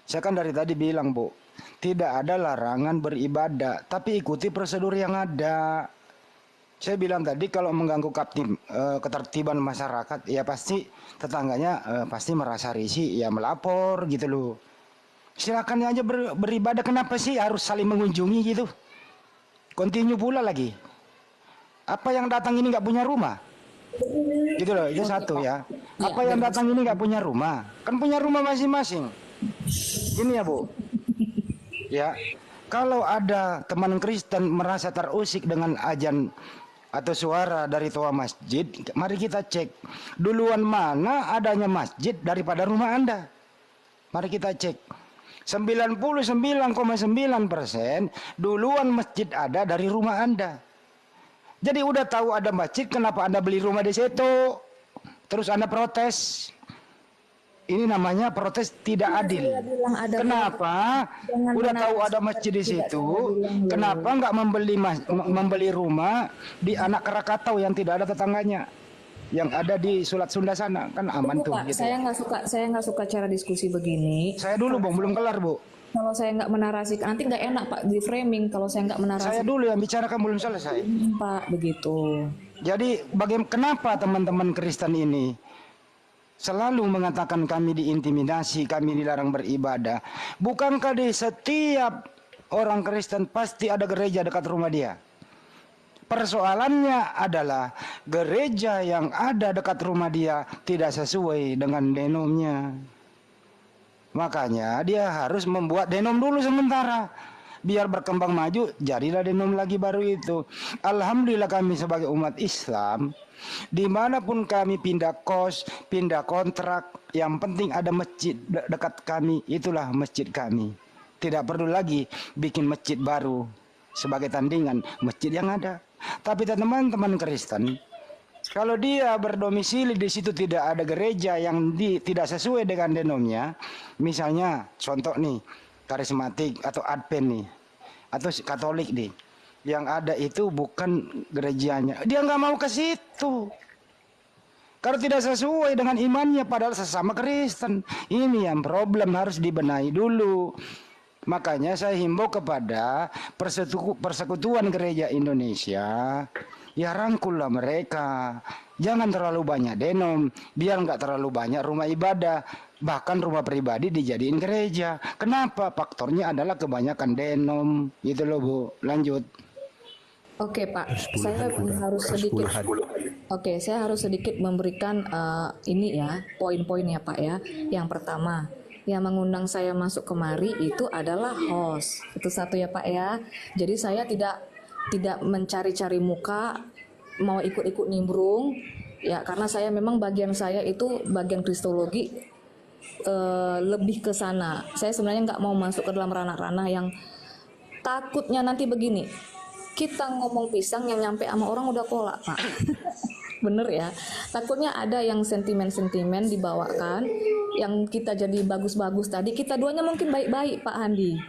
saya kan dari tadi bilang Bu, tidak ada larangan beribadah, tapi ikuti prosedur yang ada. Saya bilang tadi kalau mengganggu ketertiban masyarakat, ya pasti tetangganya pasti merasa risih, ya melapor gitu loh. Silakan aja beribadah, kenapa sih harus saling mengunjungi gitu? Continue pula lagi. Apa yang datang ini nggak punya rumah? Gitu loh, itu satu ya. Apa yang datang ini nggak punya rumah? Kan punya rumah masing-masing. Gini ya Bu. Ya, kalau ada teman Kristen merasa terusik dengan ajan atau suara dari toa masjid, mari kita cek duluan mana adanya masjid daripada rumah Anda. Mari kita cek. 99,9% duluan masjid ada dari rumah Anda. Jadi udah tahu ada masjid, kenapa Anda beli rumah di situ? Terus Anda protes. Ini namanya protes tidak adil. Kenapa? Udah tahu ada masjid di situ, kenapa nggak membeli rumah di anak Krakatau yang tidak ada tetangganya, yang ada di Selat Sunda sana, kan aman tuh. Pak, Gitu. saya nggak suka cara diskusi begini. Saya dulu, Bang, belum kelar, Bu. Kalau saya nggak menarasikan, nanti nggak enak Pak di framing kalau saya nggak menarasikan. Saya dulu yang bicarakan, belum selesai. Pak, begitu. Jadi kenapa teman-teman Kristen ini selalu mengatakan kami diintimidasi, kami dilarang beribadah? Bukankah di setiap orang Kristen pasti ada gereja dekat rumah dia? Persoalannya adalah gereja yang ada dekat rumah dia tidak sesuai dengan denomnya. Makanya dia harus membuat denom dulu sementara. Biar berkembang maju, jadilah denom lagi baru itu. Alhamdulillah kami sebagai umat Islam, dimanapun kami pindah kos, pindah kontrak, yang penting ada masjid dekat kami, itulah masjid kami. Tidak perlu lagi bikin masjid baru sebagai tandingan masjid yang ada. Tapi teman-teman Kristen, kalau dia berdomisili di situ tidak ada gereja yang tidak sesuai dengan denomnya, misalnya contoh nih, karismatik atau Advent nih, atau Katolik nih, yang ada itu bukan gerejanya, dia nggak mau ke situ. Kalau tidak sesuai dengan imannya, padahal sesama Kristen, ini yang problem harus dibenahi dulu. Makanya saya himbau kepada Persekutuan Gereja Indonesia, ya rangkullah mereka. Jangan terlalu banyak denom, biar nggak terlalu banyak rumah ibadah. Bahkan rumah pribadi dijadiin gereja. Kenapa? Faktornya adalah kebanyakan denom. Gitu loh, Bu. Lanjut. Oke Pak, saya harus sedikit. Oke, saya harus sedikit memberikan ini ya, poin-poinnya Pak ya. Yang pertama, yang mengundang saya masuk kemari itu adalah host. Itu satu ya Pak ya. Jadi saya tidak mencari-cari muka, mau ikut-ikut nimbrung ya, karena saya memang bagian saya itu bagian kristologi, lebih ke sana. Saya sebenarnya nggak mau masuk ke dalam ranah-ranah yang takutnya nanti begini. Kita ngomong pisang yang nyampe sama orang udah kolak Pak. Bener ya, takutnya ada yang sentimen-sentimen dibawakan, yang kita jadi bagus-bagus tadi, kita duanya mungkin baik-baik Pak Handi,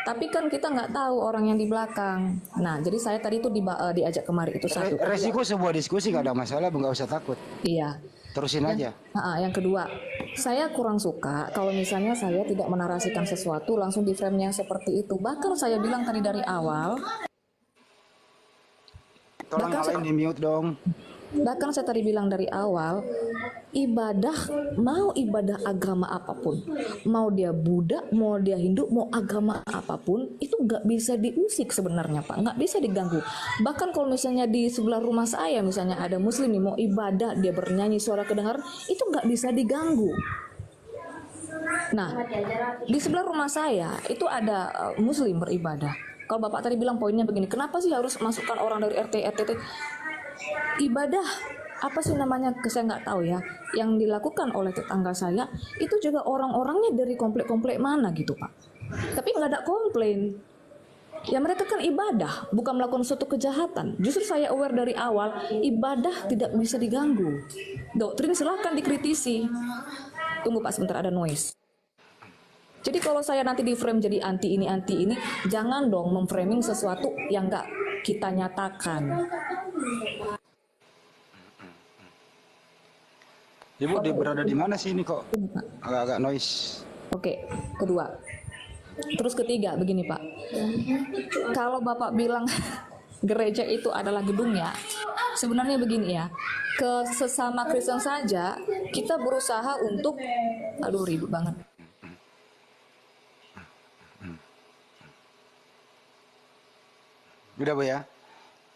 tapi kan kita nggak tahu orang yang di belakang. Nah, jadi saya tadi itu diajak kemari itu satu. Resiko sebuah diskusi nggak ada masalah, nggak usah takut. Iya. Terusin aja. Yang kedua, saya kurang suka kalau misalnya saya tidak menarasikan sesuatu langsung di frame yang seperti itu. Bahkan saya bilang tadi dari awal. Tolong kalian di mute dong. Bahkan saya tadi bilang dari awal, mau ibadah agama apapun, mau dia Buddha, mau dia Hindu, mau agama apapun, itu nggak bisa diusik sebenarnya Pak, nggak bisa diganggu. Bahkan kalau misalnya di sebelah rumah saya, misalnya ada Muslim nih mau ibadah, dia bernyanyi suara kedengaran, itu nggak bisa diganggu. Nah, di sebelah rumah saya itu ada Muslim beribadah. Kalau Bapak tadi bilang poinnya begini, kenapa sih harus masukkan orang dari RT, RTT? Ibadah apa sih namanya, saya nggak tahu ya, yang dilakukan oleh tetangga saya itu juga orang-orangnya dari komplek-komplek mana gitu Pak, tapi nggak ada komplain ya. Mereka kan ibadah, bukan melakukan suatu kejahatan. Justru saya aware dari awal, ibadah tidak bisa diganggu. Doktrin silahkan dikritisi. Tunggu Pak sebentar, ada noise. Jadi kalau saya nanti di frame jadi anti ini, jangan dong memframing sesuatu yang nggak kita nyatakan. Ibu dia berada di mana sih ini kok agak-agak noise? Oke, kedua. Terus ketiga begini Pak, kalau Bapak bilang gereja itu adalah gedungnya, sebenarnya begini ya, ke sesama Kristen saja kita berusaha untuk, aduh ribut banget. Udah Bu ya,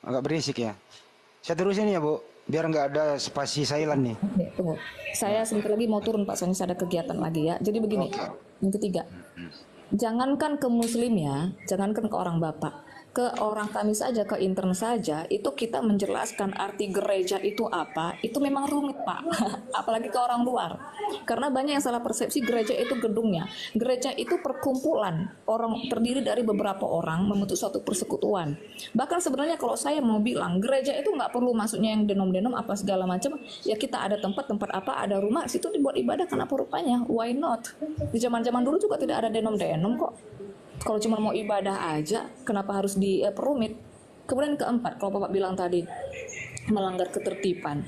agak berisik ya. Saya terusin ya Bu, biar nggak ada spasi silent nih. Oke, tunggu. Saya sebentar lagi mau turun Pak, soalnya ada kegiatan lagi ya. Jadi begini, yang ketiga, jangankan ke Muslim ya, jangankan ke orang Bapak, ke orang kami saja, ke intern saja, itu kita menjelaskan arti gereja itu apa, itu memang rumit Pak, apalagi ke orang luar. Karena banyak yang salah persepsi gereja itu gedungnya. Gereja itu perkumpulan orang, terdiri dari beberapa orang membentuk suatu persekutuan. Bahkan sebenarnya kalau saya mau bilang, gereja itu nggak perlu masuknya yang denom-denom apa segala macam. Ya kita ada tempat apa, ada rumah, situ dibuat ibadah kenapa rupanya, why not? Di zaman-zaman dulu juga tidak ada denom-denom kok. Kalau cuma mau ibadah aja, kenapa harus diperumit? Kemudian keempat, kalau Bapak bilang tadi, melanggar ketertiban.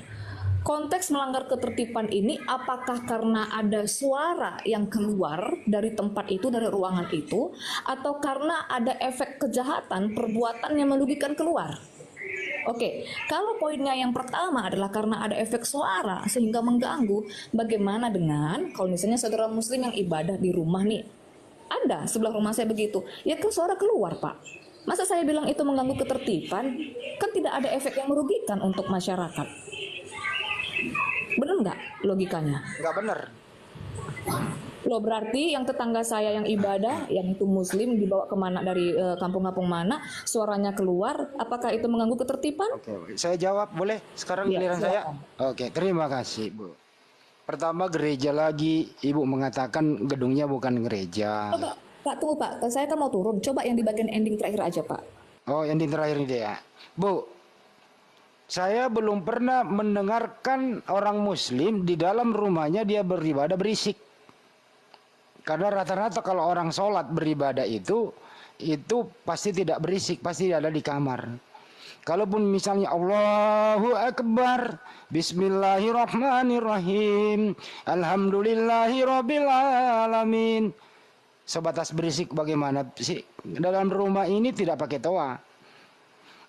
Konteks melanggar ketertiban ini apakah karena ada suara yang keluar dari tempat itu, dari ruangan itu, atau karena ada efek kejahatan, perbuatan yang merugikan keluar? Oke, kalau poinnya yang pertama adalah karena ada efek suara sehingga mengganggu, bagaimana dengan kalau misalnya saudara muslim yang ibadah di rumah nih, ada sebelah rumah saya begitu, ya kan suara keluar Pak. Masa saya bilang itu mengganggu ketertiban? Kan tidak ada efek yang merugikan untuk masyarakat. Benar nggak logikanya? Nggak benar. Loh berarti yang tetangga saya yang ibadah, yang itu muslim dibawa kemana dari kampung-kampung mana, suaranya keluar, apakah itu mengganggu ketertiban? Oke, saya jawab boleh sekarang Ya, giliran saya. silakan. Oke, terima kasih Bu. Pertama gereja lagi, Ibu mengatakan gedungnya bukan gereja. Coba, Pak tunggu Pak, saya kan mau turun. Coba yang di bagian ending terakhir aja Pak. Oh, yang di terakhir ini ya. Bu, saya belum pernah mendengarkan orang muslim di dalam rumahnya dia beribadah berisik. Karena rata-rata kalau orang sholat beribadah itu pasti tidak berisik, pasti ada di kamar. Kalaupun misalnya Allahu Akbar, Bismillahirrahmanirrahim, Alhamdulillahirabbil alamin. Sebatas berisik bagaimana sih? Dalam rumah ini tidak pakai toa.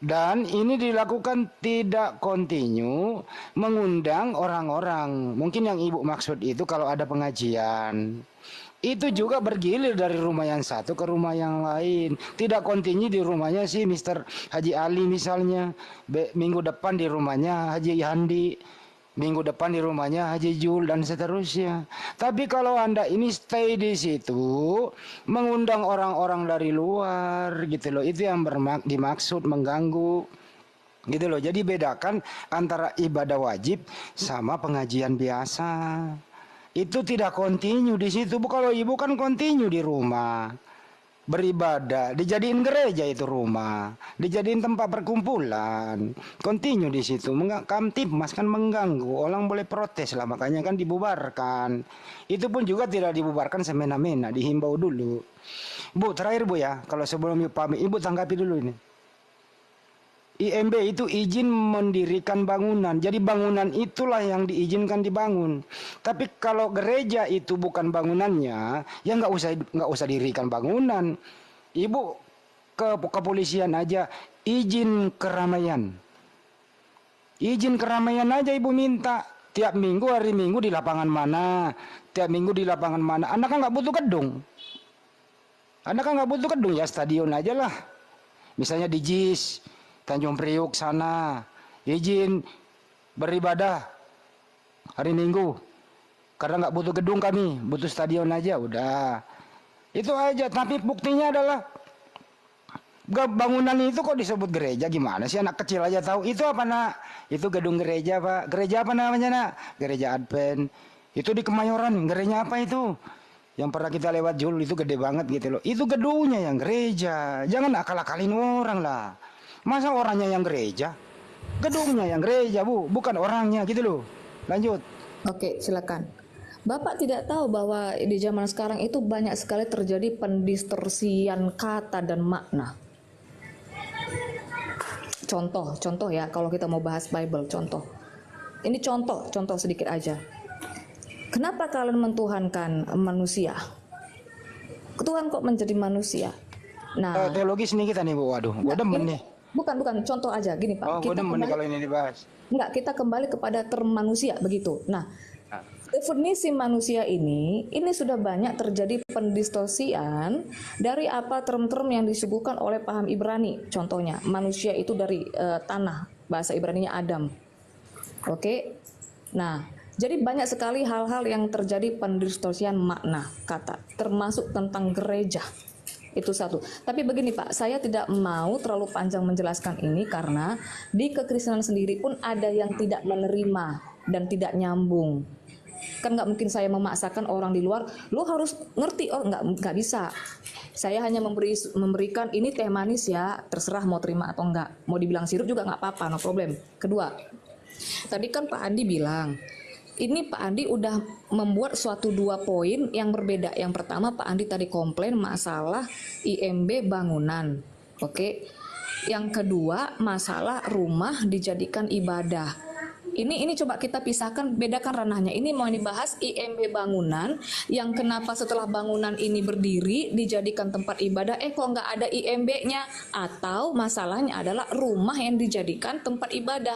Dan ini dilakukan tidak kontinu, mengundang orang-orang. Mungkin yang Ibu maksud itu kalau ada pengajian. Itu juga bergilir dari rumah yang satu ke rumah yang lain. Tidak kontinu di rumahnya si Mr. Haji Ali misalnya. Minggu depan di rumahnya Haji Handi. Minggu depan di rumahnya Haji Jul dan seterusnya. Tapi kalau Anda ini stay di situ, mengundang orang-orang dari luar gitu loh. Itu yang dimaksud mengganggu. Gitu loh. Jadi bedakan antara ibadah wajib sama pengajian biasa. Itu tidak kontinu di situ. Kalau Ibu kan kontinu di rumah. Beribadah, dijadiin gereja itu rumah, dijadiin tempat perkumpulan, kontinu di situ. Kamtipmas kan mengganggu, orang boleh protes lah, makanya kan dibubarkan. Itu pun juga tidak dibubarkan semena-mena, dihimbau dulu. Bu, terakhir Bu ya, kalau sebelum Ibu pamit, Ibu tanggapi dulu ini. IMB itu izin mendirikan bangunan. Jadi bangunan itulah yang diizinkan dibangun. Tapi kalau gereja itu bukan bangunannya, ya nggak usah dirikan bangunan. Ibu ke kepolisian aja izin keramaian. Izin keramaian aja Ibu minta. Tiap minggu, hari Minggu di lapangan mana, tiap minggu di lapangan mana. Anda kan nggak butuh gedung. Anda kan nggak butuh gedung, ya stadion aja lah. Misalnya di JIS, Tanjung Priuk sana, izin beribadah hari Minggu. Karena nggak butuh gedung kami, butuh stadion aja, udah. Itu aja, tapi buktinya adalah bangunan itu kok disebut gereja, gimana sih anak kecil aja tahu. Itu apa nak? Itu gedung gereja Pak. Gereja apa namanya nak? Gereja Advent. Itu di Kemayoran, gereja apa itu? Yang pernah kita lewat Jul itu gede banget gitu loh. Itu gedungnya yang gereja. Jangan akal-akalin orang lah. Masa orangnya yang gereja? Gedungnya yang gereja Bu, bukan orangnya gitu loh. Lanjut. Oke, silakan. Bapak tidak tahu bahwa di zaman sekarang itu banyak sekali terjadi pendistorsian kata dan makna. Contoh ya, kalau kita mau bahas Bible, contoh. Ini contoh sedikit aja. Kenapa kalian mentuhankan manusia? Tuhan kok menjadi manusia? Nah, teologi sini kita nih Bu, waduh, gua demen nih. Bukan, contoh aja gini Pak. Oh, gua demen nih kalau ini dibahas. Enggak, kita kembali kepada term manusia begitu. Nah, definisi manusia ini sudah banyak terjadi pendistorsian dari apa term-term yang disuguhkan oleh paham Ibrani. Contohnya, manusia itu dari tanah, bahasa Ibraninya Adam. Oke. Nah, jadi banyak sekali hal-hal yang terjadi pendistorsian makna kata, termasuk tentang gereja. Itu satu. Tapi begini Pak, saya tidak mau terlalu panjang menjelaskan ini karena di kekristenan sendiri pun ada yang tidak menerima dan tidak nyambung. Kan nggak mungkin saya memaksakan orang di luar, lo harus ngerti, oh nggak bisa. Saya hanya memberikan ini teh manis ya, terserah mau terima atau enggak. Mau dibilang sirup juga nggak apa-apa, no problem. Kedua, tadi kan Pak Andi bilang, ini Pak Andi udah membuat suatu 2 poin yang berbeda. Yang pertama Pak Andi tadi komplain masalah IMB bangunan. Oke. Yang kedua masalah rumah dijadikan ibadah. Ini coba kita pisahkan, bedakan ranahnya. Ini mau dibahas IMB bangunan yang kenapa setelah bangunan ini berdiri dijadikan tempat ibadah, kok nggak ada IMB-nya, atau masalahnya adalah rumah yang dijadikan tempat ibadah.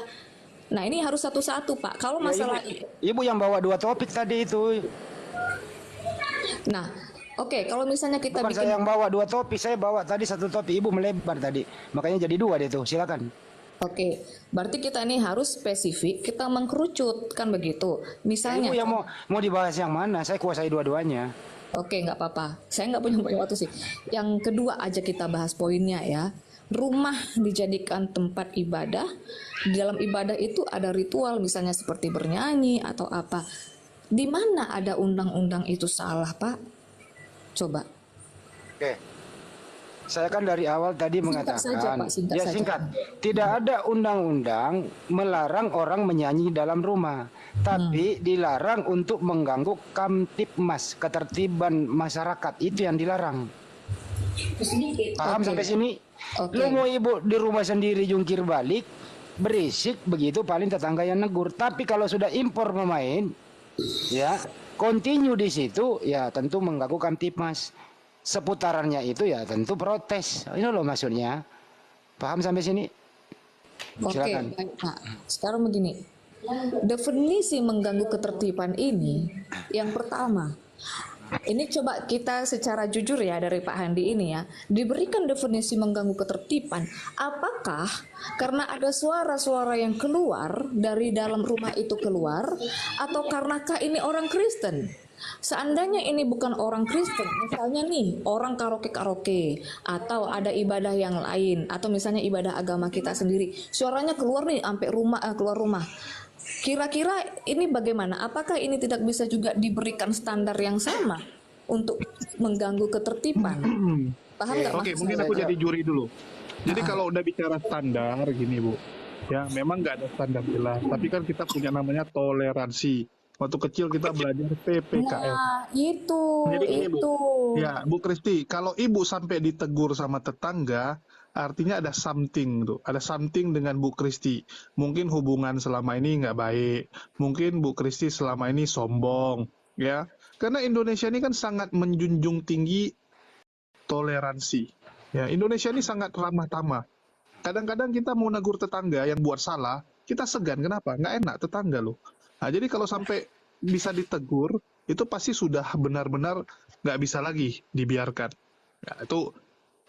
Nah ini harus satu-satu Pak. Kalau masalah Ibu yang bawa 2 topik tadi itu. nah oke, kalau misalnya kita Bukan bikin saya yang bawa 2 topik, saya bawa tadi 1 topik. Ibu melebar tadi, makanya jadi 2 deh tuh. Silakan. Oke, berarti kita ini harus spesifik, kita mengkerucut kan begitu. Misalnya, Ibu yang mau dibahas yang mana? Saya kuasai dua-duanya. oke nggak apa-apa, saya nggak punya banyak waktu sih. Yang kedua aja kita bahas poinnya ya. Rumah dijadikan tempat ibadah. Di dalam ibadah itu ada ritual, misalnya seperti bernyanyi atau apa. Di mana ada undang-undang itu salah Pak? Coba. Oke. Saya kan dari awal tadi Singkat saja, mengatakan, Pak, singkat ya saja. singkat, tidak ada undang-undang melarang orang menyanyi dalam rumah, tapi dilarang untuk mengganggu kamtipmas, ketertiban masyarakat, itu yang dilarang. Paham Oke. sampai sini? Oke. Lu mau ibu di rumah sendiri jungkir balik, berisik begitu paling tetangga yang negur. Tapi kalau sudah impor pemain, ya continue di situ, ya tentu mengganggu kamtipmas. Seputarannya itu ya tentu protes. Ini loh maksudnya. Paham sampai sini? Oke, Silakan. baik, Pak. Sekarang begini, definisi mengganggu ketertiban ini, yang pertama, ini coba kita secara jujur ya dari Pak Handi ini ya, diberikan definisi mengganggu ketertiban, apakah karena ada suara-suara yang keluar dari dalam rumah itu keluar, atau karenakah ini orang Kristen? Seandainya ini bukan orang Kristen, misalnya nih orang karaoke atau ada ibadah yang lain, atau misalnya ibadah agama kita sendiri, suaranya keluar nih sampai rumah, keluar rumah. Kira-kira ini bagaimana? Apakah ini tidak bisa juga diberikan standar yang sama untuk mengganggu ketertiban? Paham nggak Oke, maksud mungkin saya? aku jadi juri dulu. Jadi kalau udah bicara standar gini Bu, ya memang nggak ada standar jelas. Tapi kan kita punya namanya toleransi. Waktu kecil kita belajar PPKM. Nah, itu, Jadi gini, Bu. itu. Ya, Bu Kristi, kalau ibu sampai ditegur sama tetangga, artinya ada something tuh, ada something dengan Bu Kristi. Mungkin hubungan selama ini nggak baik, mungkin Bu Kristi selama ini sombong, ya. Karena Indonesia ini kan sangat menjunjung tinggi toleransi. Ya, Indonesia ini sangat ramah tamah. Kadang-kadang kita mau negur tetangga yang buat salah, kita segan. Kenapa? Nggak enak tetangga loh. Nah, jadi kalau sampai bisa ditegur, itu pasti sudah benar-benar nggak bisa lagi dibiarkan. Ya, itu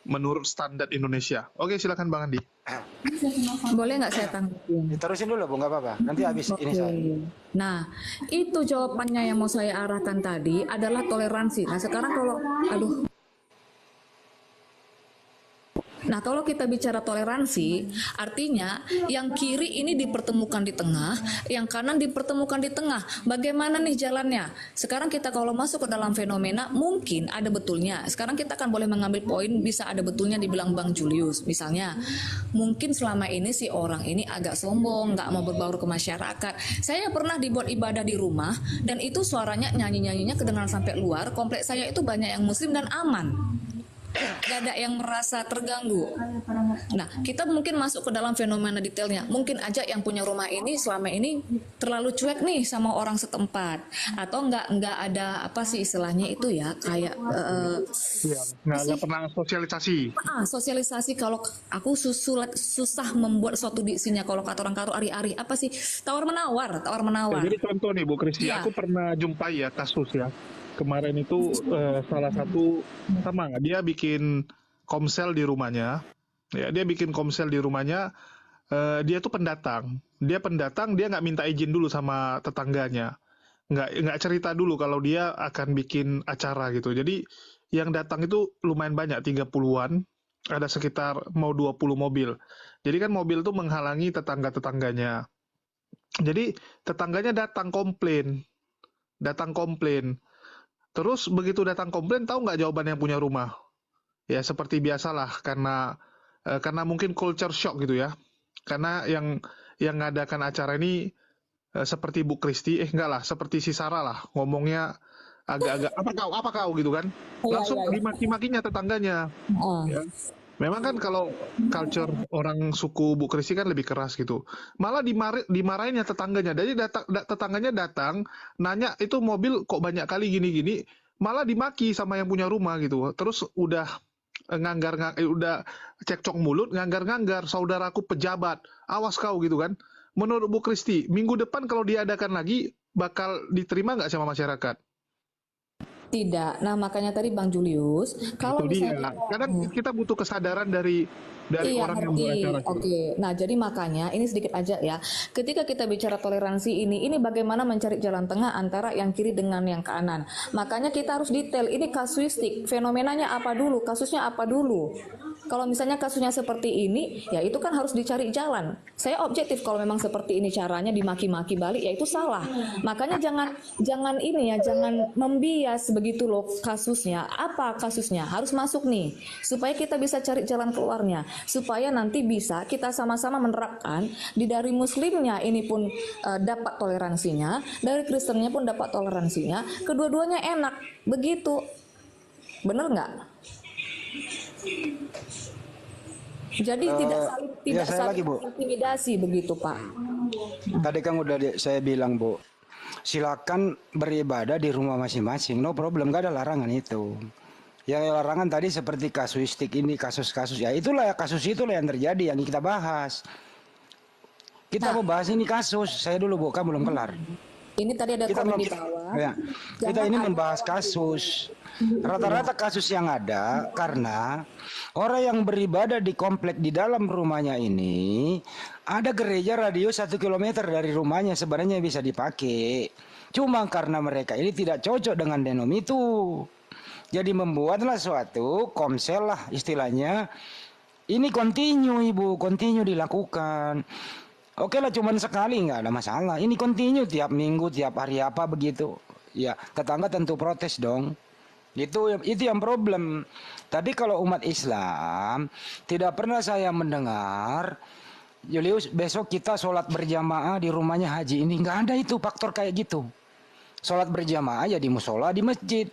menurut standar Indonesia. Oke, silakan Bang Andi. Boleh nggak saya tanggapin? Terusin dulu Bu, nggak apa-apa. Nanti habis ini saya. Nah, itu jawabannya yang mau saya arahkan tadi adalah toleransi. Nah, sekarang kalau, aduh. Nah, kalau kita bicara toleransi, artinya yang kiri ini dipertemukan di tengah, yang kanan dipertemukan di tengah. Bagaimana nih jalannya? Sekarang kita kalau masuk ke dalam fenomena, mungkin ada betulnya. Sekarang kita kan boleh mengambil poin, bisa ada betulnya dibilang Bang Julius. Misalnya, mungkin selama ini si orang ini agak sombong, nggak mau berbaur ke masyarakat. Saya pernah dibuat ibadah di rumah, dan itu suaranya nyanyi-nyanyinya kedengaran sampai luar. Kompleks saya itu banyak yang muslim dan aman. Gak ada yang merasa terganggu. Nah, kita mungkin masuk ke dalam fenomena detailnya. Mungkin aja yang punya rumah ini selama ini terlalu cuek nih sama orang setempat, atau nggak ada apa sih istilahnya itu ya, kayak Ya, nggak pernah sosialisasi. sosialisasi. Kalau aku susah membuat suatu diksinya. Kalau kata orang karo ari-ari apa sih, tawar menawar. Ya, jadi contoh nih Bu Kristi, Iya. aku pernah jumpai ya kasus ya. Kemarin itu salah satu sama dia bikin komsel di rumahnya. Ya, dia bikin komsel di rumahnya. Dia tuh pendatang. Dia nggak minta izin dulu sama tetangganya. Nggak cerita dulu kalau dia akan bikin acara gitu. Jadi yang datang itu lumayan banyak, 30-an, ada sekitar mau 20 mobil. Jadi kan mobil tuh menghalangi tetangga-tetangganya. Jadi tetangganya datang komplain. Terus begitu datang komplain, tahu nggak jawaban yang punya rumah? Ya seperti biasalah, karena mungkin culture shock gitu ya. Karena yang ngadakan acara ini seperti Bu Kristi, enggak lah, seperti si Sarah lah, ngomongnya agak-agak apa kau gitu kan, langsung dimaki-makinya tetangganya. Ah. Ya. Memang kan kalau culture orang suku Bu Kristi kan lebih keras gitu. Malah dimarahin ya tetangganya. Jadi tetangganya datang nanya itu mobil kok banyak kali gini-gini, malah dimaki sama yang punya rumah gitu. Terus udah udah cekcok mulut, nganggar-nganggar, saudaraku pejabat, awas kau gitu kan. Menurut Bu Kristi, minggu depan kalau diadakan lagi bakal diterima nggak sama masyarakat? Tidak. Nah, makanya tadi Bang Julius, kalau Itu dia. misalnya Kadang kita butuh kesadaran dari iya, orang yang buat ngerti. acara. Oke. Nah, jadi makanya ini sedikit aja ya. Ketika kita bicara toleransi ini bagaimana mencari jalan tengah antara yang kiri dengan yang kanan. Makanya kita harus detail. Ini kasuistik. Fenomenanya apa dulu? Kasusnya apa dulu? Kalau misalnya kasusnya seperti ini, ya itu kan harus dicari jalan. Saya objektif kalau memang seperti ini caranya dimaki-maki balik, ya itu salah. Makanya jangan ini ya, jangan membias begitu loh kasusnya. Apa kasusnya? Harus masuk nih, supaya kita bisa cari jalan keluarnya. Supaya nanti bisa kita sama-sama menerapkan dari muslimnya ini pun dapat toleransinya, dari Kristennya pun dapat toleransinya, kedua-duanya enak, begitu. Bener nggak? Jadi tidak saya lagi, saling Bu. intimidasi begitu, Pak. Tadi kan udah saya bilang, Bu, silakan beribadah di rumah masing-masing, no problem, gak ada larangan itu. Yang larangan tadi seperti kasuistik ini, kasus-kasus, ya itulah kasus itulah yang terjadi yang kita bahas. Kita mau bahas ini kasus, saya dulu, Bu, kan belum kelar. Ini tadi ada Kita komen di bawah. ya, kita ini membahas kasus. Rata-rata kasus yang ada karena orang yang beribadah di komplek di dalam rumahnya ini, ada gereja radius 1 kilometer dari rumahnya sebenarnya bisa dipakai. Cuma karena mereka ini tidak cocok dengan denom itu. Jadi membuatlah suatu komsel lah istilahnya. Ini continue, Ibu, continue dilakukan. Oke lah, cuman sekali nggak ada masalah. Ini continue tiap minggu, tiap hari apa begitu. Ya, tetangga tentu protes dong. Itu yang problem. Tapi kalau umat Islam, tidak pernah saya mendengar, Julius, besok kita sholat berjamaah di rumahnya Haji ini. Nggak ada itu faktor kayak gitu. Sholat berjamaah ya di musola, di masjid.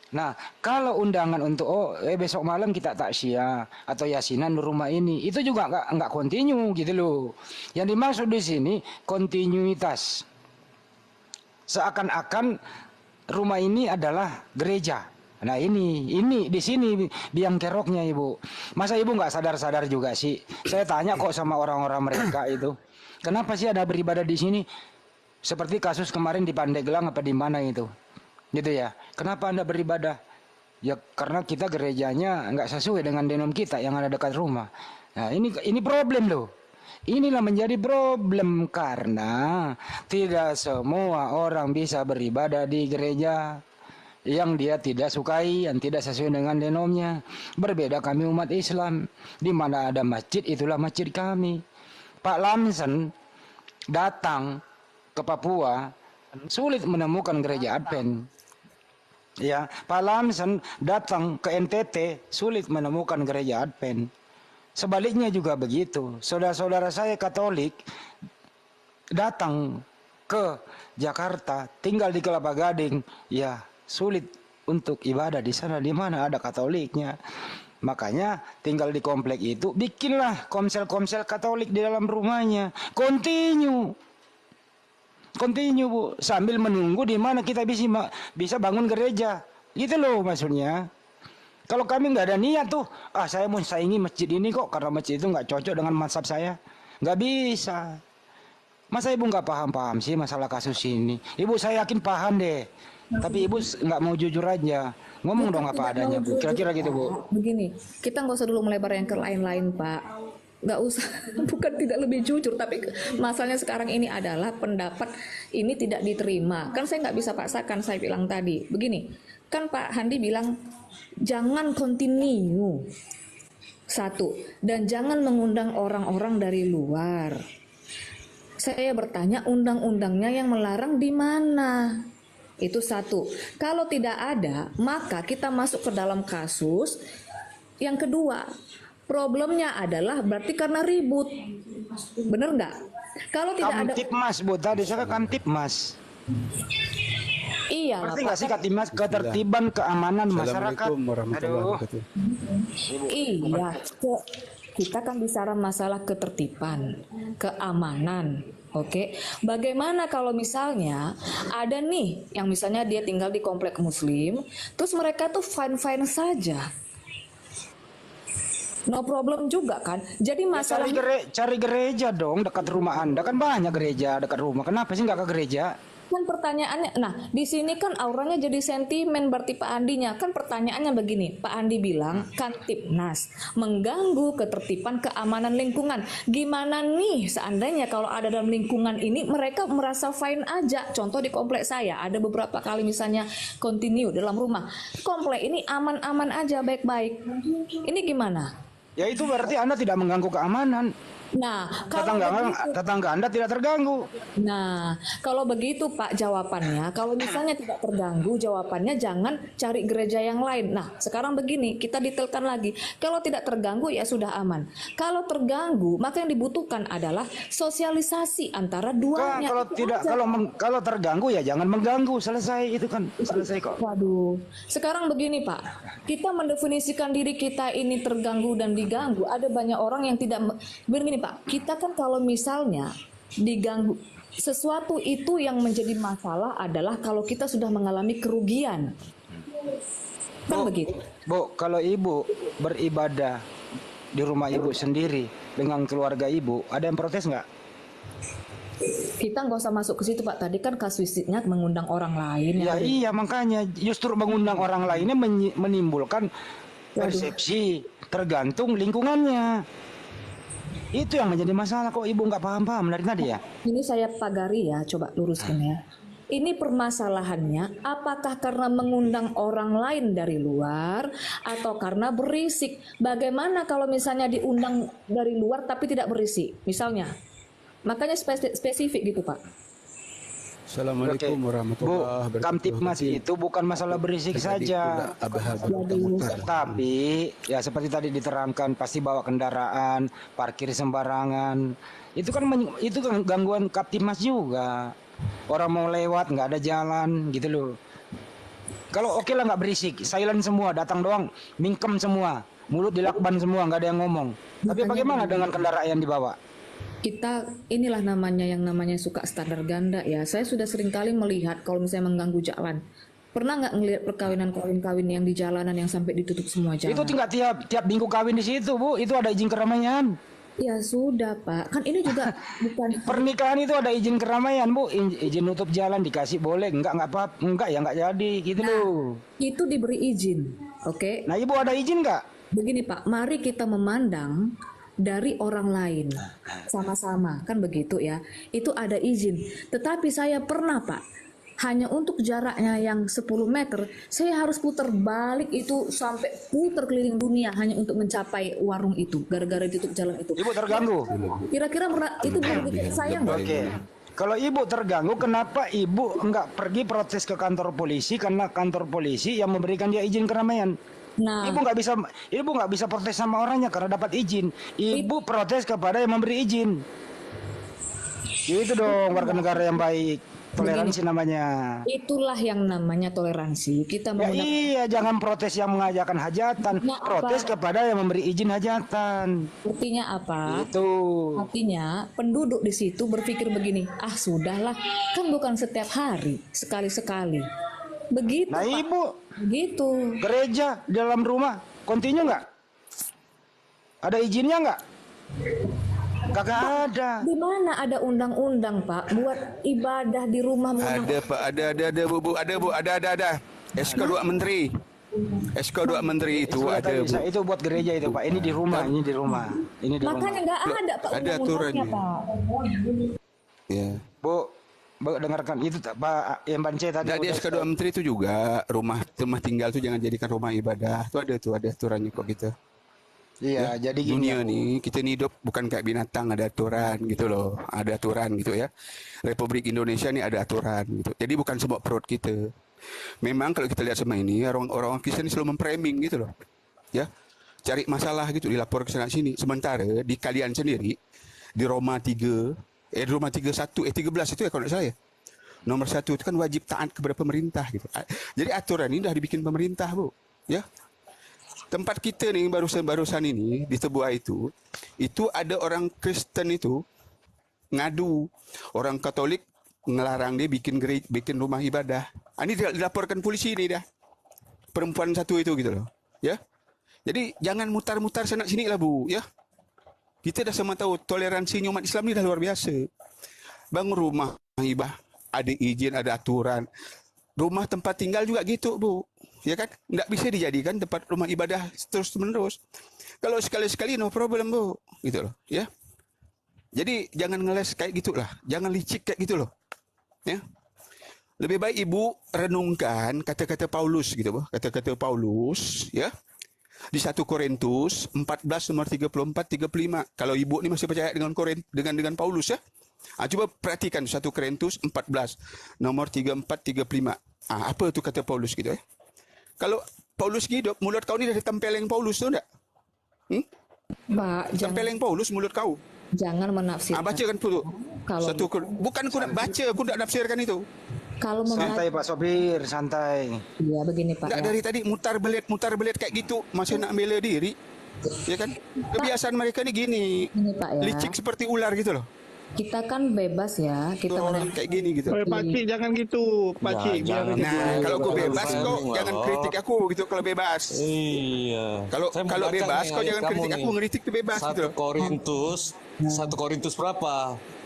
Nah, kalau undangan untuk besok malam kita takziah atau yasinan di rumah ini, itu juga nggak continue gitu loh. Yang dimaksud di sini kontinuitas. Seakan-akan rumah ini adalah gereja. Nah ini di sini biang keroknya, Ibu. Masa Ibu nggak sadar-sadar juga sih? Saya tanya kok sama orang-orang mereka itu, kenapa sih ada beribadah di sini? Seperti kasus kemarin di Pandeglang apa di mana itu, gitu ya. Kenapa Anda beribadah? Ya karena kita gerejanya nggak sesuai dengan denom kita yang ada dekat rumah. Nah ini problem loh. Inilah menjadi problem karena tidak semua orang bisa beribadah di gereja yang dia tidak sukai, yang tidak sesuai dengan denomnya. Berbeda kami umat Islam, di mana ada masjid itulah masjid kami. Pak Lamsen datang ke Papua, sulit menemukan gereja Advent. Ya, Pak Lamsen datang ke NTT, sulit menemukan gereja Advent. Sebaliknya juga begitu. Saudara-saudara saya Katolik datang ke Jakarta, tinggal di Kelapa Gading, ya sulit untuk ibadah di sana, di mana ada Katoliknya. Makanya tinggal di komplek itu, bikinlah komsel-komsel Katolik di dalam rumahnya. Continue Bu, sambil menunggu di mana kita bisa bangun gereja. Gitu loh maksudnya. Kalau kami nggak ada niat tuh, saya mau saingi masjid ini kok karena masjid itu nggak cocok dengan mazhab saya, nggak bisa. Masa Ibu nggak paham sih masalah kasus ini? Ibu saya yakin paham deh, tapi Ibu nggak mau jujur aja. Ngomong dong apa adanya, Bu. Kira-kira gitu, Bu. Begini, kita nggak usah dulu melebar yang ke lain-lain, Pak. Nggak usah, bukan tidak lebih jujur, tapi masalahnya sekarang ini adalah pendapat ini tidak diterima. Kan saya nggak bisa paksakan, saya bilang tadi. Begini, Kan Pak Handi bilang jangan continue. Satu, dan jangan mengundang orang-orang dari luar. Saya bertanya, undang-undangnya yang melarang di mana? Itu satu. Kalau tidak ada, maka kita masuk ke dalam kasus. Yang kedua, problemnya adalah berarti karena ribut. Bener nggak? Kalau tidak ada, Kamtipmas, Bu. Tadi saya ke Kamtipmas. iya lah Ngerti Pak. nggak sih Kamtipmas? Ketertiban keamanan masyarakat. Assalamualaikum warahmatullahi Aduh. wabarakatuh. Iya, kita kan bicara masalah ketertiban, keamanan. Oke, bagaimana kalau misalnya ada nih yang misalnya dia tinggal di komplek Muslim, terus mereka tuh fine-fine saja, no problem juga kan? Jadi Ya, masalah cari gereja dong dekat rumah Anda. Kan banyak gereja dekat rumah. Kenapa sih nggak ke gereja? kan pertanyaannya, nah di sini kan auranya jadi sentimen berarti Pak Andinya kan pertanyaannya begini, Pak Andi bilang Kamtipnas mengganggu ketertiban keamanan lingkungan. Gimana nih seandainya kalau ada dalam lingkungan ini mereka merasa fine aja. Contoh di komplek saya ada beberapa kali misalnya continue dalam rumah, komplek ini aman-aman aja baik-baik. Ini gimana? Ya itu berarti Anda tidak mengganggu keamanan. Nah, kalau begitu, Tetangga Anda tidak terganggu. nah, kalau begitu Pak jawabannya, kalau misalnya tidak terganggu, jawabannya jangan cari gereja yang lain. Nah, sekarang begini, kita detailkan lagi. Kalau tidak terganggu ya sudah aman. Kalau terganggu, maka yang dibutuhkan adalah sosialisasi antara duanya. Kalau Itu tidak, aja. kalau terganggu ya jangan mengganggu. Selesai itu kan selesai kok. Waduh, sekarang begini Pak, kita mendefinisikan diri kita ini terganggu dan diganggu. Ada banyak orang yang tidak begini Pak. Kita kan kalau misalnya diganggu sesuatu itu yang menjadi masalah adalah kalau kita sudah mengalami kerugian. Kan begitu. Bu, kalau ibu beribadah di rumah ibu sendiri dengan keluarga ibu, ada yang protes nggak? Kita nggak usah masuk ke situ Pak. Tadi kan kasuistiknya mengundang orang lain. Ya iya, makanya justru mengundang orang lainnya menimbulkan persepsi tergantung lingkungannya. Itu yang menjadi masalah. Kok ibu nggak paham-paham dari tadi ya? Ini saya pagari ya, coba luruskan ya. Ini permasalahannya apakah karena mengundang orang lain dari luar atau karena berisik? Bagaimana kalau misalnya diundang dari luar tapi tidak berisik? Misalnya, makanya spesifik gitu Pak. Assalamualaikum warahmatullahi wabarakatuh. Kamtipmas itu bukan masalah berisik saja. Tapi ya seperti tadi diterangkan, pasti bawa kendaraan, parkir sembarangan. Itu kan gangguan Kamtipmas juga. Orang mau lewat nggak ada jalan gitu loh. Kalau oke lah nggak berisik, silent semua, datang doang, mingkem semua, mulut dilakban semua, nggak ada yang ngomong. Tapi bagaimana dengan kendaraan yang dibawa? Kita inilah yang namanya suka standar ganda ya. Saya sudah sering kali melihat kalau misalnya mengganggu jalan. Pernah nggak ngelihat perkawinan kawin yang di jalanan yang sampai ditutup semua jalan? Itu tinggal tiap minggu kawin di situ, Bu. Itu ada izin keramaian. Ya sudah Pak, kan ini juga bukan Pernikahan itu ada izin keramaian, Bu. Izin nutup jalan dikasih boleh, enggak apa, enggak ya enggak jadi gitu loh. itu diberi izin, oke? Nah, Ibu ada izin nggak? Begini Pak, mari kita memandang dari orang lain sama-sama, kan begitu ya? Itu ada izin. Tetapi saya pernah Pak, hanya untuk jaraknya yang 10 meter, saya harus putar balik itu sampai putar keliling dunia hanya untuk mencapai warung itu, gara-gara ditutup jalan itu. Ibu terganggu. Kira-kira itu begitu saya nggak? Oke. Kalau Ibu terganggu, kenapa Ibu enggak pergi protes ke kantor polisi karena kantor polisi yang memberikan dia izin keramaian? Nah, Ibu nggak bisa protes sama orangnya karena dapat izin. Ibu protes kepada yang memberi izin. Itu dong warga negara yang baik. Toleransi namanya. itulah yang namanya toleransi. Kita Ya menggunakan iya, jangan protes yang mengajakkan hajatan. Nah, Protes apa? kepada yang memberi izin hajatan. artinya apa? Itu. Artinya penduduk di situ berpikir begini, ah sudahlah, kan bukan setiap hari, sekali-sekali. Begitu Nah, Pak. Ibu, Begitu. gereja di dalam rumah continue nggak? Ada izinnya nggak? Kagak ada. Di mana ada undang-undang Pak buat ibadah di rumah mengundang? Ada Pak, ada Bu, ada. SK 2 Menteri. SK 2 Menteri itu Sudah ada tadi, Bu. itu buat gereja itu Pak. Ini di rumah, ini di rumah. Ini di rumah. Makanya nggak ada Pak Ada undang-undangnya aturannya. Pak. Ya. Bu, dengarkan itu Pak yang Bance tadi Nah, di udah SK2 Menteri itu juga rumah tinggal tuh jangan jadikan rumah ibadah. Tuh ada aturannya kok gitu. iya Ya, jadi gini dunia aku. nih kita nih hidup bukan kayak binatang, ada aturan gitu loh, ada aturan gitu ya. Republik Indonesia nih ada aturan gitu. Jadi bukan semua perut kita. Memang kalau kita lihat sama ini orang-orang Kristen selalu memframing gitu loh, ya cari masalah gitu, dilapor ke sana sini. Sementara di kalian sendiri di Roma 3 Roma 31 13 itu ya kalau tidak salah ya. Nomor 1 itu kan wajib taat kepada pemerintah gitu. Jadi aturan ini sudah dibikin pemerintah, Bu. Ya. Tempat kita nih barusan ini di Tebuai itu ada orang Kristen itu ngadu orang Katolik ngelarang dia bikin rumah ibadah. Ini dilaporkan polisi ini dah. Perempuan satu itu gitu loh. Ya. Jadi jangan mutar-mutar sana sini lah, Bu, ya. Kita dah sama tahu toleransi umat Islam ini dah luar biasa. Bangun rumah ibadah, ada izin, ada aturan. Rumah tempat tinggal juga gitu, Bu. Ya kan? Nggak bisa dijadikan tempat rumah ibadah terus-menerus. Kalau sekali-sekali no problem, Bu. Gitu loh, ya. Jadi jangan ngeles kayak gitulah. Jangan licik kayak gitu loh. Ya. Lebih baik Ibu renungkan kata-kata Paulus gitu, Bu. Kata-kata Paulus, ya. Di 1 Korintus 14 nomor 34 35. Kalau Ibu ni masih percaya dengan Paulus ya. Coba perhatikan 1 Korintus 14 nomor 34 35. Apa tu kata Paulus gitu ya? Kalau Paulus hidup, mulut kau ni dah ditempeleng Paulus tu enggak? Pak, Tempeleng Paulus mulut kau. jangan menafsirkan. Bacakan dulu. Kalau Bukan aku nak baca, aku nak nafsirkan itu. kalau Santai Pak Sopir, santai. ya begini Pak Enggak ya. dari tadi mutar belit kayak gitu, masih nak bela diri. Ya kan? Kebiasaan mereka ni gini. Ini Pak ya. Licik seperti ular gitu loh. Kita kan bebas ya. Kita Orang kayak gini gitu. Pak Cik jangan gitu, Pak Cik. Biar Jangan. Nah, kalau kau bebas Jangan. kau jangan kritik aku gitu kalau bebas. Iya. Kalau Saya mau kalau baca bebas nih kau ayat jangan kamu kritik nih. aku, ngeritik tu bebas gitu loh. 1 Korintus berapa?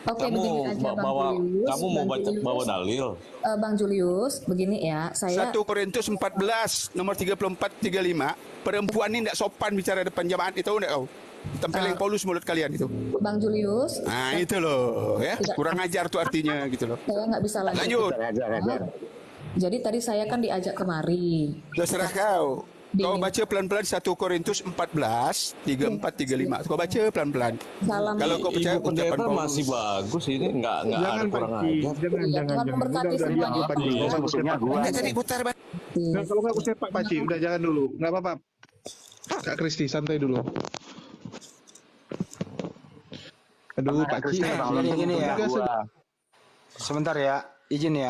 Oke, Kamu begini aja, Bang bawa Julius, kamu mau Bang baca Julius. bawa dalil. Bang Julius, begini ya, saya 1 Korintus 14 nomor 34 35. Perempuan ni tidak sopan bicara depan jemaat, itu tahu enggak kau? Tempeleng Paulus mulut kalian itu. Bang Julius, Nah, itu loh ya. Kurang ajar tuh artinya gitu loh. saya nggak bisa lanjut. Lanjut. Jadi tadi saya kan diajak kemari. Terserah kau. Kau baca pelan-pelan 1 Korintus 14 34 35. Kau baca pelan-pelan. Salam. Kalau kau percaya Ibu pendeta ucapan Paulus. masih bagus ini enggak ada jangan Pak kurang Cik, ajar. jangan Iya, jangan Tuhan jangan. memberkati Udah semuanya. jangan Pak Cik. Iya, Nggak usah sepak. Enggak tadi putar Bang. Nah, kalau nggak aku sepak Pak Cik, udah jangan dulu. Nggak apa-apa. Kak Kristi santai dulu. Aduh Pak Cik. Gini ya. Udah, Sebentar ya, izin ya.